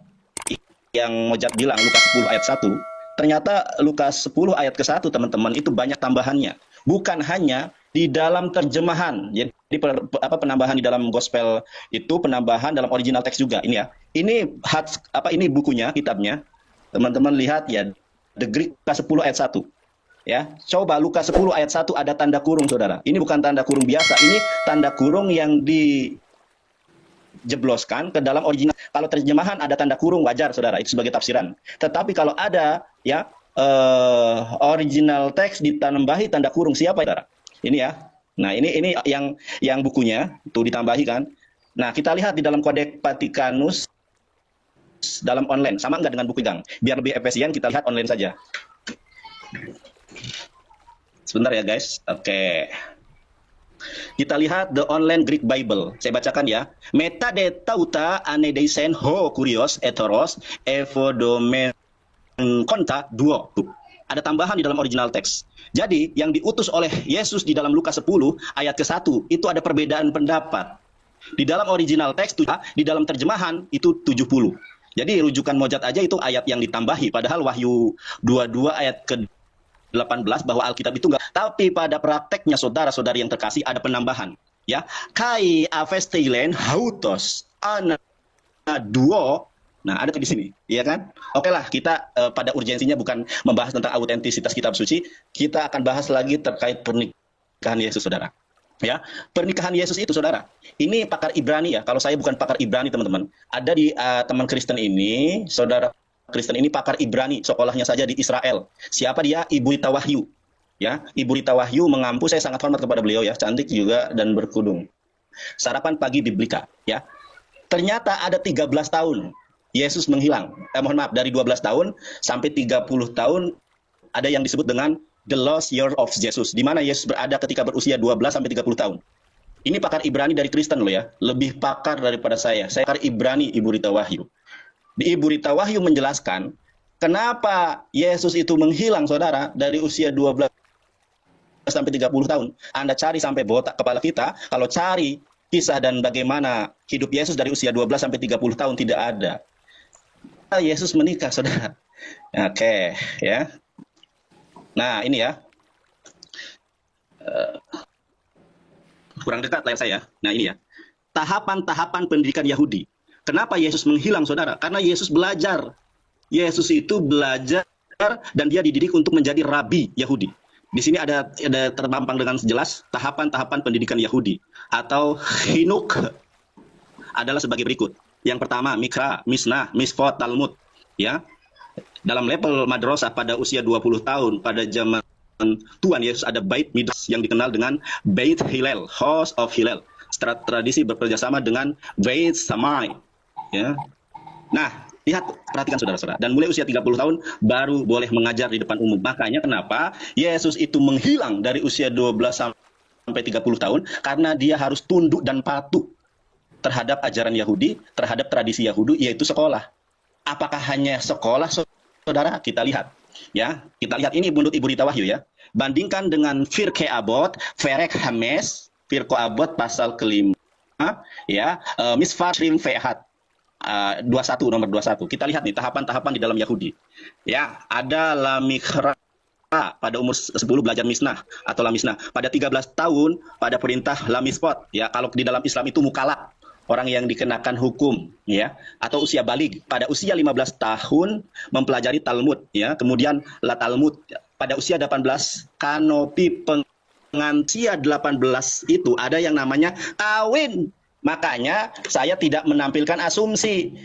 yang Mojad bilang Lukas 10 ayat 1, ternyata Lukas 10 ayat ke-1 teman-teman itu banyak tambahannya. Bukan hanya di dalam terjemahan. Jadi penambahan di dalam gospel itu penambahan dalam original teks juga. Ini ya. Ini bukunya, kitabnya. Teman-teman lihat ya, The Greek Lukas 10 ayat 1. Ya, coba Lukas 10 ayat 1 ada tanda kurung, saudara. Ini bukan tanda kurung biasa, ini tanda kurung yang jebloskan ke dalam original. Kalau terjemahan ada tanda kurung wajar, saudara, itu sebagai tafsiran. Tetapi kalau ada ya original teks ditambahi tanda kurung, siapa, saudara? Ini ya. Nah, ini yang bukunya tuh ditambahi kan. Nah, kita lihat di dalam Kodeks Vatikanus dalam online, sama nggak dengan buku Gang? Biar lebih efisien, kita lihat online saja. Sebentar ya guys. Oke. Kita lihat the online Greek Bible. Saya bacakan ya. Meta de tauta anedeisen ho kurios etoros evodomen konta duo. Ada tambahan di dalam original teks. Jadi yang diutus oleh Yesus di dalam Lukas 10 ayat ke-1 itu ada perbedaan pendapat. Di dalam original teks, di dalam terjemahan itu 70. Jadi rujukan Mojad aja itu ayat yang ditambahi. Padahal Wahyu 22 ayat ke-18 bahwa Alkitab itu enggak. Tapi pada prakteknya saudara-saudari yang terkasih ada penambahan. Ya, kai avestilen hautos ana duo. Nah, ada di sini, ya kan? Oke lah, kita pada urgensinya bukan membahas tentang autentisitas kitab suci. Kita akan bahas lagi terkait pernikahan Yesus, saudara. Ya, pernikahan Yesus itu, saudara, ini pakar Ibrani ya. Kalau saya bukan pakar Ibrani, teman-teman. Ada di teman Kristen ini, saudara Kristen ini pakar Ibrani, sekolahnya saja di Israel. Siapa dia? Ibu Rita Wahyu. Ya, Ibu Rita Wahyu mengampu, saya sangat hormat kepada beliau ya, cantik juga dan berkudung. Sarapan pagi Biblika, ya. Ternyata ada 13 tahun Yesus menghilang. Mohon maaf, dari 12 tahun sampai 30 tahun ada yang disebut dengan the lost year of Jesus, di mana Yesus berada ketika berusia 12 sampai 30 tahun. Ini pakar Ibrani dari Kristen loh ya, lebih pakar daripada saya. Saya pakar Ibrani Ibu Rita Wahyu. Di Ibu Rita Wahyu menjelaskan kenapa Yesus itu menghilang, saudara, dari usia 12 sampai 30 tahun. Anda cari sampai botak kepala kita, kalau cari kisah dan bagaimana hidup Yesus dari usia 12 sampai 30 tahun tidak ada. Yesus menikah, saudara. Oke, ya. Nah, ini ya. Kurang dekat layar saya. Nah, ini ya. Tahapan-tahapan pendidikan Yahudi. Kenapa Yesus menghilang, saudara? Karena Yesus belajar. Yesus itu belajar dan dia dididik untuk menjadi rabi Yahudi. Di sini ada terpampang dengan jelas tahapan-tahapan pendidikan Yahudi atau Hinuk adalah sebagai berikut. Yang pertama, Mikra, Misnah, Misfot, Talmud, ya. Dalam level madrasah pada usia 20 tahun pada zaman Tuhan Yesus ada Bait Midrash yang dikenal dengan Beit Hillel, House of Hillel. Tradisi bekerjasama dengan Beit Shammai, ya. Nah, lihat, perhatikan saudara-saudara. Dan mulai usia 30 tahun baru boleh mengajar di depan umum. Makanya kenapa Yesus itu menghilang dari usia 12 sampai 30 tahun? Karena dia harus tunduk dan patuh terhadap ajaran Yahudi, terhadap tradisi Yahudi, yaitu sekolah. Apakah hanya sekolah, saudara? Kita lihat. Ya, kita lihat ini menurut Ibu Rita Wahyu ya. Bandingkan dengan Firke Abot, Ferek Hames, Firko Abot pasal ke-5, ya, Misfar Shrim Fehat. 21 nomor 21. Kita lihat nih tahapan-tahapan di dalam Yahudi. Ya, ada Lamikra pada umur 10 belajar Misnah atau Lamisnah. Pada 13 tahun pada perintah Lamispot. Ya, kalau di dalam Islam itu mukalaf, orang yang dikenakan hukum, ya, atau usia balig. Pada usia 15 tahun mempelajari Talmud, ya. Kemudian La Talmud pada usia 18 kanopi pengansia 18 itu ada yang namanya kawin. Makanya saya tidak menampilkan asumsi.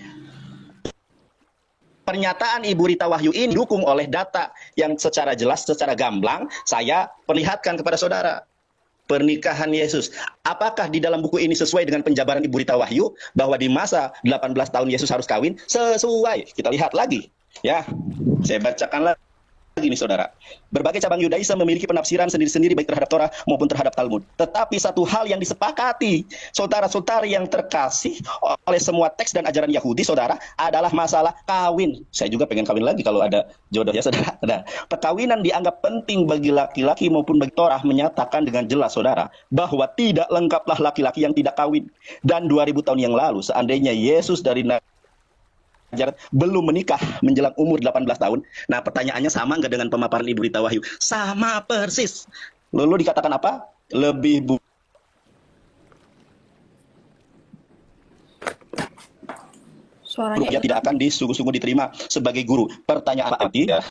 Pernyataan Ibu Rita Wahyu ini didukung oleh data yang secara jelas, secara gamblang, saya perlihatkan kepada saudara. Pernikahan Yesus. Apakah di dalam buku ini sesuai dengan penjabaran Ibu Rita Wahyu bahwa di masa 18 tahun Yesus harus kawin? Sesuai. Kita lihat lagi. Ya, saya bacakan lagi nih saudara. Berbagai cabang Yudaisme memiliki penafsiran sendiri-sendiri baik terhadap Torah maupun terhadap Talmud. Tetapi satu hal yang disepakati saudara-saudari yang terkasih oleh semua teks dan ajaran Yahudi, saudara, adalah masalah kawin. Saya juga pengen kawin lagi kalau ada jodoh ya saudara. Nah, perkawinan dianggap penting bagi laki-laki maupun bagi Torah menyatakan dengan jelas saudara bahwa tidak lengkaplah laki-laki yang tidak kawin. Dan 2000 tahun yang lalu seandainya Yesus dari belum menikah menjelang umur 18 tahun. Nah, pertanyaannya sama nggak dengan pemaparan Ibu Rita Wahyu? Sama persis. Lalu dikatakan apa? Lebih Suaranya dia tidak akan disungguh-sungguh diterima sebagai guru. Pertanyaan Pak Adi, ya,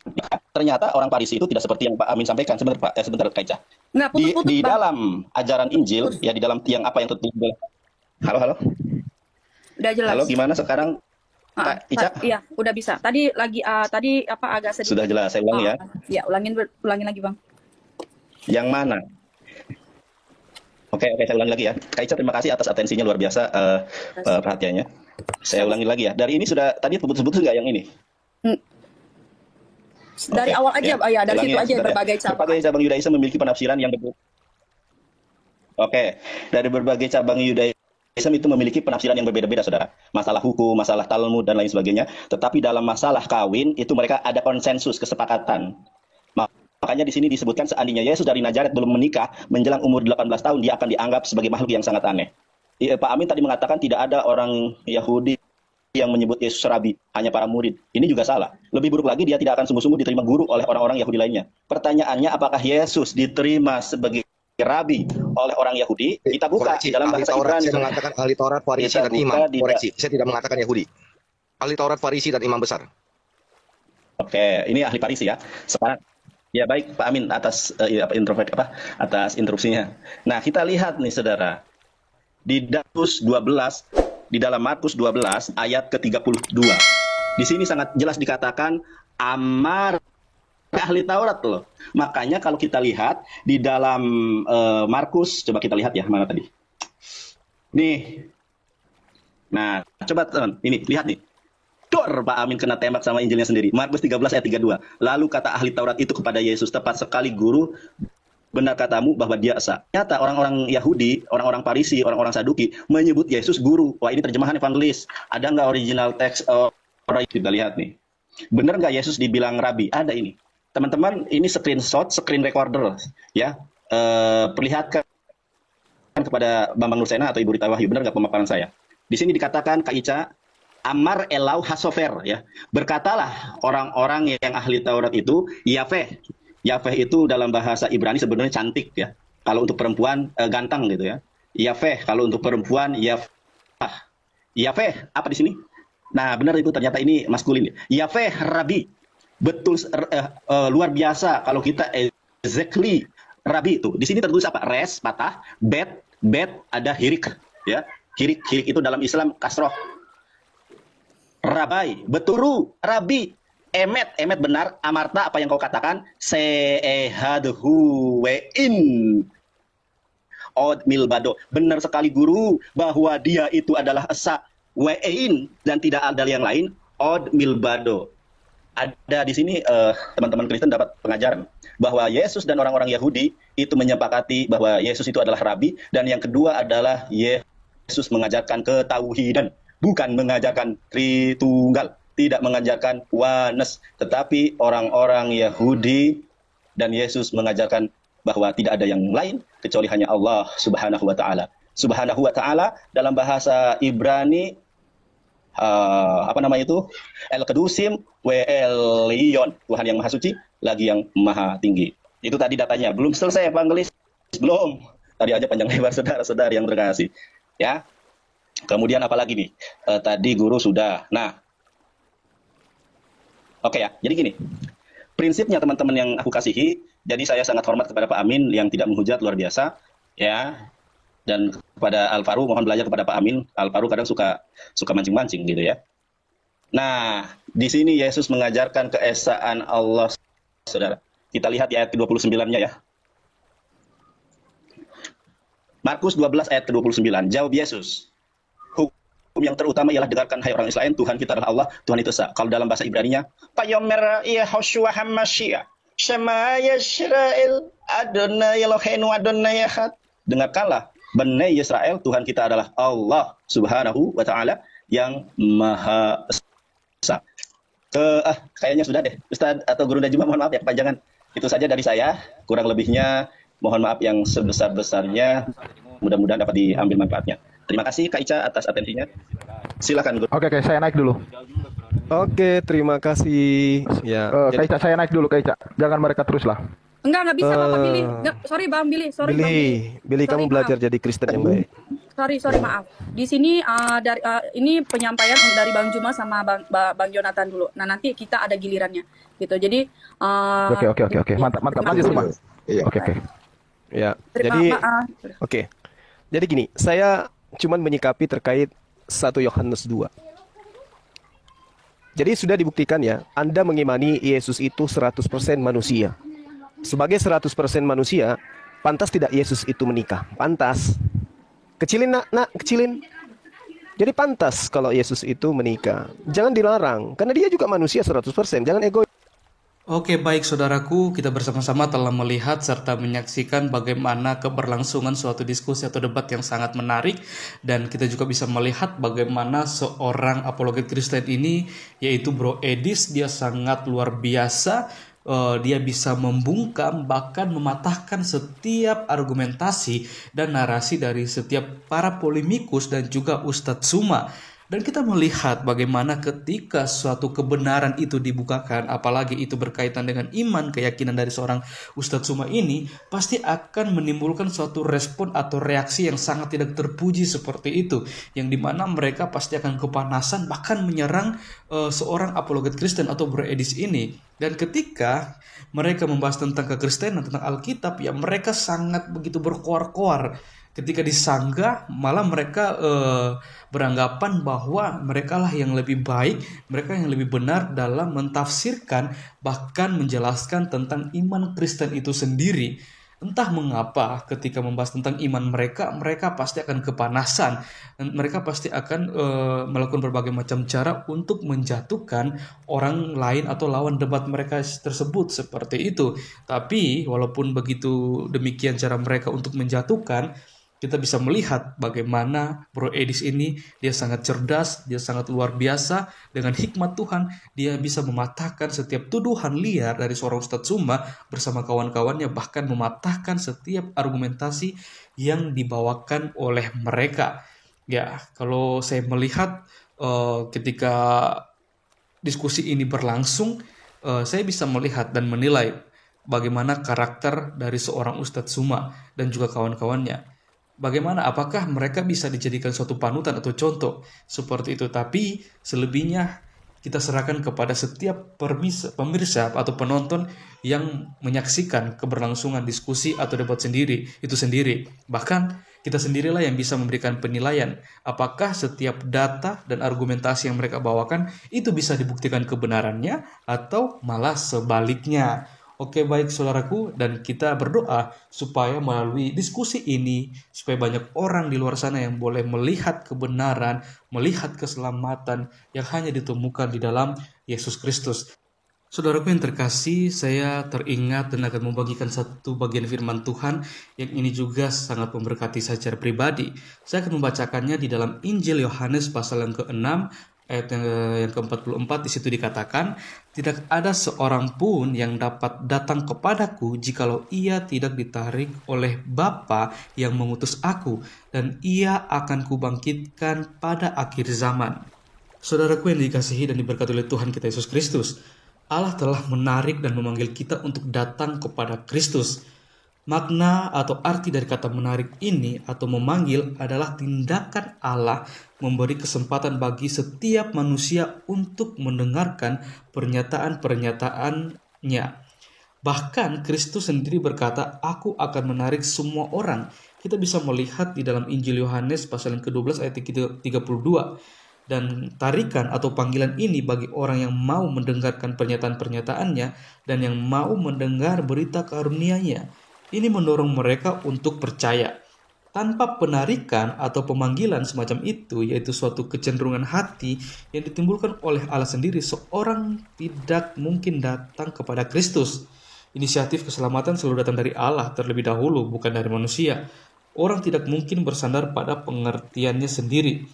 ternyata orang Farisi itu tidak seperti yang Pak Amin sampaikan. Sebentar Pak, sebentar Kaica. nggak putus-putus, Di Bang. dalam ajaran Injil, ya di dalam yang apa yang tertulis. Halo. Udah jelas. Halo, gimana sekarang Kak Ica? Iya, udah bisa. Tadi agak sedikit. Sudah jelas, saya ulangi ya. Ya, ulangin lagi, Bang. Yang mana? Oke, saya ulangi lagi ya. Kak Ica, terima kasih atas atensinya, luar biasa perhatiannya. Saya ulangi lagi ya. Dari ini sudah tadi putus-putus nggak yang ini? Dari awal aja, ya, dari situ aja berbagai cabang. Berbagai cabang Yudaisme memiliki penafsiran yang berbeda. Oke, dari berbagai cabang Yudaisme itu memiliki penafsiran yang berbeda-beda, saudara. Masalah hukum, masalah Talmud, dan lain sebagainya. Tetapi dalam masalah kawin, itu mereka ada konsensus, kesepakatan. Makanya di sini disebutkan seandainya Yesus dari Nazaret belum menikah, menjelang umur 18 tahun, dia akan dianggap sebagai makhluk yang sangat aneh. Pak Amin tadi mengatakan tidak ada orang Yahudi yang menyebut Yesus rabi, hanya para murid. Ini juga salah. Lebih buruk lagi, dia tidak akan sungguh-sungguh diterima guru oleh orang-orang Yahudi lainnya. Pertanyaannya, apakah Yesus diterima sebagai rabi oleh orang Yahudi? Kita buka Koreksi, dalam ahli bahasa Taurat, Ibrani. saya mengatakan ahli Taurat, Farisi, dan imam. Koreksi, saya tidak mengatakan Yahudi. Ahli Taurat, Farisi, dan imam besar. Oke, ini ahli Farisi ya. Sekarang, ya baik Pak Amin atas atas interupsinya. Nah, kita lihat nih saudara. Di dalam Markus 12 ayat ke-32. Di sini sangat jelas dikatakan amar ahli Taurat loh. Makanya kalau kita lihat di dalam Markus, coba kita lihat ya, mana tadi? Nih. Nah, coba teman, ini lihat nih. Dor, Pak Amin kena tembak sama Injilnya sendiri. Markus 13 ayat 32. Lalu kata ahli Taurat itu kepada Yesus, tepat sekali guru, benar katamu bahwa dia esa. Nyata orang-orang Yahudi, orang-orang Farisi, orang-orang Saduki menyebut Yesus guru. Wah, ini terjemahan evangelis. Ada nggak original teks? Kita lihat nih. Benar nggak Yesus dibilang rabi? Ada ini. Teman-teman, ini screenshot, screen recorder. Ya, perlihatkan kepada Bambang Nursena atau Ibu Rita Wahyu. Benar nggak pemaparan saya? Di sini dikatakan, Kak Ica, Amar Elau Hasofer, ya. Berkatalah orang-orang yang ahli Taurat itu, Yahweh. Yahweh itu dalam bahasa Ibrani sebenarnya cantik ya. Kalau untuk perempuan ganteng gitu ya. Yahweh, kalau untuk perempuan Yahweh. Yahweh apa di sini? Nah, benar itu ternyata ini maskulin. Yahweh Rabi. Betul luar biasa kalau kita exactly Rabi itu. Di sini tertulis apa? Res patah, bet ada hirik ya. Hirik itu dalam Islam kasroh. Rabai, beturu, Rabi. Emet benar, amarta apa yang kau katakan, seehadhu wein od milbado. Benar sekali guru bahwa dia itu adalah esa wein dan tidak ada yang lain od milbado. Ada di sini teman-teman Kristen dapat pengajaran bahwa Yesus dan orang-orang Yahudi itu menyepakati bahwa Yesus itu adalah rabi, dan yang kedua adalah Yesus mengajarkan ketauhidan, bukan mengajarkan Tritunggal. Tidak mengajarkan oneness, tetapi orang-orang Yahudi dan Yesus mengajarkan bahwa tidak ada yang lain kecuali hanya Allah Subhanahu wa taala. Subhanahu wa taala dalam bahasa Ibrani El-Kedusim wa El-Lion, Tuhan yang Maha Suci lagi yang Maha Tinggi. Itu tadi datanya. Belum selesai evangelis. Belum. Tadi aja panjang lebar saudara-saudara yang terkasih. Ya. Kemudian apa lagi nih? Tadi guru sudah. Nah, oke ya, jadi gini, prinsipnya teman-teman yang aku kasihi, jadi saya sangat hormat kepada Pak Amin yang tidak menghujat, luar biasa, ya, dan kepada Al-Faru, mohon belajar kepada Pak Amin. Al-Faru kadang suka mancing-mancing gitu ya. Nah, di sini Yesus mengajarkan keesaan Allah, saudara. Kita lihat di ayat ke-29-nya ya. Markus 12 ayat ke-29, jawab Yesus. Yang terutama ialah dengarkan hai orang Israel, Tuhan kita adalah Allah, Tuhan itu esa. Kalau dalam bahasa Ibraninya, Payomer Yehoshua Hamashiach, Shema Yisrael, Adonai Eloheinu Adonai Echad. Dengarkanlah, Bani Israel, Tuhan kita adalah Allah Subhanahu wa taala yang Maha Esa. Kayaknya sudah deh, Ustaz atau Guru Najma, mohon maaf ya kepanjangan. Itu saja dari saya, kurang lebihnya mohon maaf yang sebesar-besarnya. Mudah-mudahan dapat diambil manfaatnya. Terima kasih Kak Ica atas atensinya. Silakan Guru. Oke, saya naik dulu. Oke, terima kasih. Ya, Kak Ica, saya naik dulu Kak Ica. Jangan mereka terus lah. Enggak bisa Bapak Billy. Sorry Bang Billy, sorry Bang Billy. Billy, kamu belajar jadi Kristen yang baik. Sorry maaf. Di sini ini penyampaian dari Bang Juma sama Bang Jonathan dulu. Nah, nanti kita ada gilirannya gitu. Jadi Oke. Mantap. Lanjut semua. Iya. Oke. Ya. Jadi Jadi gini, saya cuman menyikapi terkait 1 Yohanes 2. Jadi sudah dibuktikan ya, Anda mengimani Yesus itu 100% manusia. Sebagai 100% manusia, pantas tidak Yesus itu menikah? Pantas. Kecilin nak, kecilin. Jadi pantas kalau Yesus itu menikah. Jangan dilarang, karena dia juga manusia 100%. Jangan egois. Oke, baik saudaraku, kita bersama-sama telah melihat serta menyaksikan bagaimana keberlangsungan suatu diskusi atau debat yang sangat menarik, dan kita juga bisa melihat bagaimana seorang apologet Kristen ini, yaitu Bro Edis, dia sangat luar biasa. Dia bisa membungkam, bahkan mematahkan setiap argumentasi dan narasi dari setiap para polemikus dan juga Ustadz Suma. Dan kita melihat bagaimana ketika suatu kebenaran itu dibukakan, apalagi itu berkaitan dengan iman, keyakinan dari seorang Ustadz Suma ini, pasti akan menimbulkan suatu respon atau reaksi yang sangat tidak terpuji seperti itu, yang dimana mereka pasti akan kepanasan, bahkan menyerang seorang apologet Kristen atau Bro Edis ini. Dan ketika mereka membahas tentang kekristenan, tentang Alkitab, ya mereka sangat begitu berkoar-koar. Ketika disanggah, malah mereka beranggapan bahwa mereka lah yang lebih baik, mereka yang lebih benar dalam mentafsirkan, bahkan menjelaskan tentang iman Kristen itu sendiri. Entah mengapa ketika membahas tentang iman mereka, mereka pasti akan kepanasan. Dan mereka pasti akan melakukan berbagai macam cara untuk menjatuhkan orang lain atau lawan debat mereka tersebut seperti itu. Tapi walaupun begitu demikian cara mereka untuk menjatuhkan, kita bisa melihat bagaimana Bro Edis ini, dia sangat cerdas, dia sangat luar biasa. Dengan hikmat Tuhan, dia bisa mematahkan setiap tuduhan liar dari seorang Ustadz Suma bersama kawan-kawannya, bahkan mematahkan setiap argumentasi yang dibawakan oleh mereka. Ya, kalau saya melihat ketika diskusi ini berlangsung, saya bisa melihat dan menilai bagaimana karakter dari seorang Ustadz Suma dan juga kawan-kawannya. Bagaimana, apakah mereka bisa dijadikan suatu panutan atau contoh seperti itu? Tapi selebihnya kita serahkan kepada setiap pemirsa atau penonton yang menyaksikan keberlangsungan diskusi atau debat itu sendiri. Bahkan kita sendirilah yang bisa memberikan penilaian apakah setiap data dan argumentasi yang mereka bawakan itu bisa dibuktikan kebenarannya atau malah sebaliknya. Oke, baik saudaraku, dan kita berdoa supaya melalui diskusi ini, supaya banyak orang di luar sana yang boleh melihat kebenaran, melihat keselamatan yang hanya ditemukan di dalam Yesus Kristus. Saudaraku yang terkasih, saya teringat dan akan membagikan satu bagian firman Tuhan yang ini juga sangat memberkati saya secara pribadi. Saya akan membacakannya di dalam Injil Yohanes pasal yang ke-6, ayat yang ke-44. Di situ dikatakan, tidak ada seorang pun yang dapat datang kepadaku jikalau ia tidak ditarik oleh Bapa yang mengutus aku, dan ia akan kubangkitkan pada akhir zaman. Saudaraku yang dikasihi dan diberkati oleh Tuhan kita Yesus Kristus, Allah telah menarik dan memanggil kita untuk datang kepada Kristus. Makna atau arti dari kata menarik ini atau memanggil adalah tindakan Allah memberi kesempatan bagi setiap manusia untuk mendengarkan pernyataan-pernyataannya. Bahkan Kristus sendiri berkata, aku akan menarik semua orang. Kita bisa melihat di dalam Injil Yohanes pasal yang ke-12 ayat 32. Dan tarikan atau panggilan ini bagi orang yang mau mendengarkan pernyataan-pernyataannya dan yang mau mendengar berita karunia-Nya. Ini mendorong mereka untuk percaya. Tanpa penarikan atau pemanggilan semacam itu, yaitu suatu kecenderungan hati yang ditimbulkan oleh Allah sendiri, seorang tidak mungkin datang kepada Kristus. Inisiatif keselamatan selalu datang dari Allah terlebih dahulu, bukan dari manusia. Orang tidak mungkin bersandar pada pengertiannya sendiri.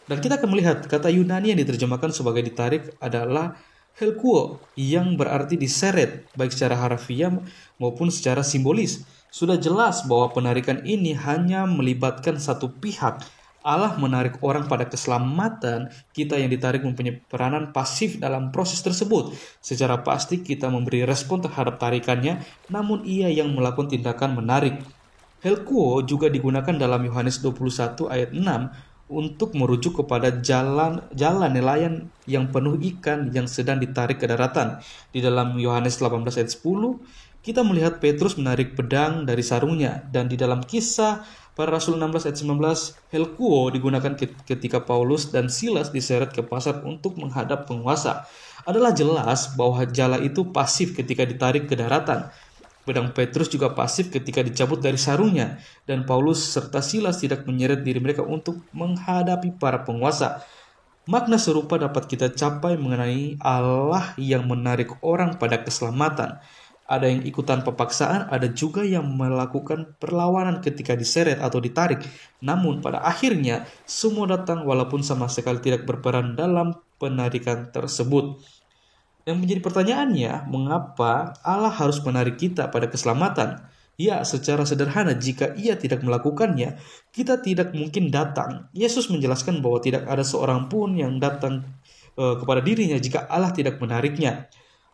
Dan kita akan melihat kata Yunani yang diterjemahkan sebagai ditarik adalah helkuo, yang berarti diseret, baik secara harfiah maupun secara simbolis. Sudah jelas bahwa penarikan ini hanya melibatkan satu pihak. Allah menarik orang pada keselamatan, kita yang ditarik mempunyai peranan pasif dalam proses tersebut. Secara pasti kita memberi respon terhadap tarikannya, namun ia yang melakukan tindakan menarik. Helkuo juga digunakan dalam Yohanes 21 ayat 6 untuk merujuk kepada jalan nelayan yang penuh ikan yang sedang ditarik ke daratan. Di dalam Yohanes 18 ayat 10, Kita melihat Petrus menarik pedang dari sarungnya, dan di dalam Kisah Para Rasul 16 ayat 19, helkuo digunakan ketika Paulus dan Silas diseret ke pasar untuk menghadap penguasa. Adalah jelas bahwa jala itu pasif ketika ditarik ke daratan. Pedang Petrus juga pasif ketika dicabut dari sarungnya, dan Paulus serta Silas tidak menyeret diri mereka untuk menghadapi para penguasa. Makna serupa dapat kita capai mengenai Allah yang menarik orang pada keselamatan. Ada yang ikutan pepaksaan, ada juga yang melakukan perlawanan ketika diseret atau ditarik. Namun pada akhirnya semua datang walaupun sama sekali tidak berperan dalam penarikan tersebut. Yang menjadi pertanyaannya, mengapa Allah harus menarik kita pada keselamatan? Ya, secara sederhana, jika ia tidak melakukannya, kita tidak mungkin datang. Yesus menjelaskan bahwa tidak ada seorang pun yang datang kepada dirinya jika Allah tidak menariknya.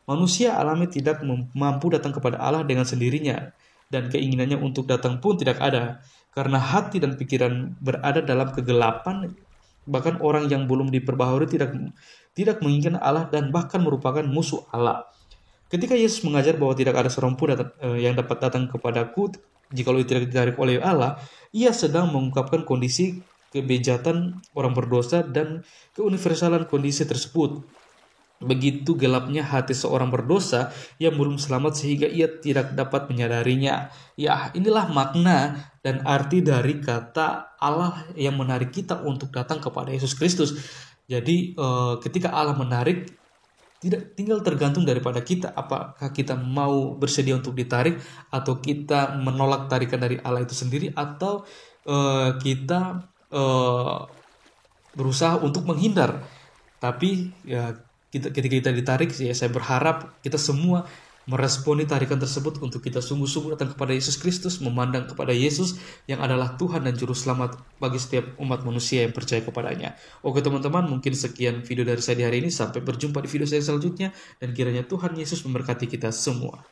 Manusia alami tidak mampu datang kepada Allah dengan sendirinya, dan keinginannya untuk datang pun tidak ada, karena hati dan pikiran berada dalam kegelapan. Bahkan orang yang belum diperbaharui tidak menginginkan Allah dan bahkan merupakan musuh Allah. Ketika Yesus mengajar bahwa tidak ada seorang pun yang dapat datang kepadaku jikalau tidak ditarik oleh Allah, ia sedang mengungkapkan kondisi kebejatan orang berdosa dan keuniversalan kondisi tersebut. Begitu gelapnya hati seorang berdosa yang belum selamat sehingga ia tidak dapat menyadarinya. Ya, inilah makna dan arti dari kata Allah yang menarik kita untuk datang kepada Yesus Kristus. Jadi ketika Allah menarik, tidak tinggal tergantung daripada kita, apakah kita mau bersedia untuk ditarik atau kita menolak tarikan dari Allah itu sendiri, atau kita berusaha untuk menghindar. Tapi ya ketika kita ditarik, ya saya berharap kita semua meresponi tarikan tersebut untuk kita sungguh-sungguh datang kepada Yesus Kristus, memandang kepada Yesus yang adalah Tuhan dan Juru Selamat bagi setiap umat manusia yang percaya kepadanya. Oke teman-teman, mungkin sekian video dari saya di hari ini. Sampai berjumpa di video saya selanjutnya, dan kiranya Tuhan Yesus memberkati kita semua.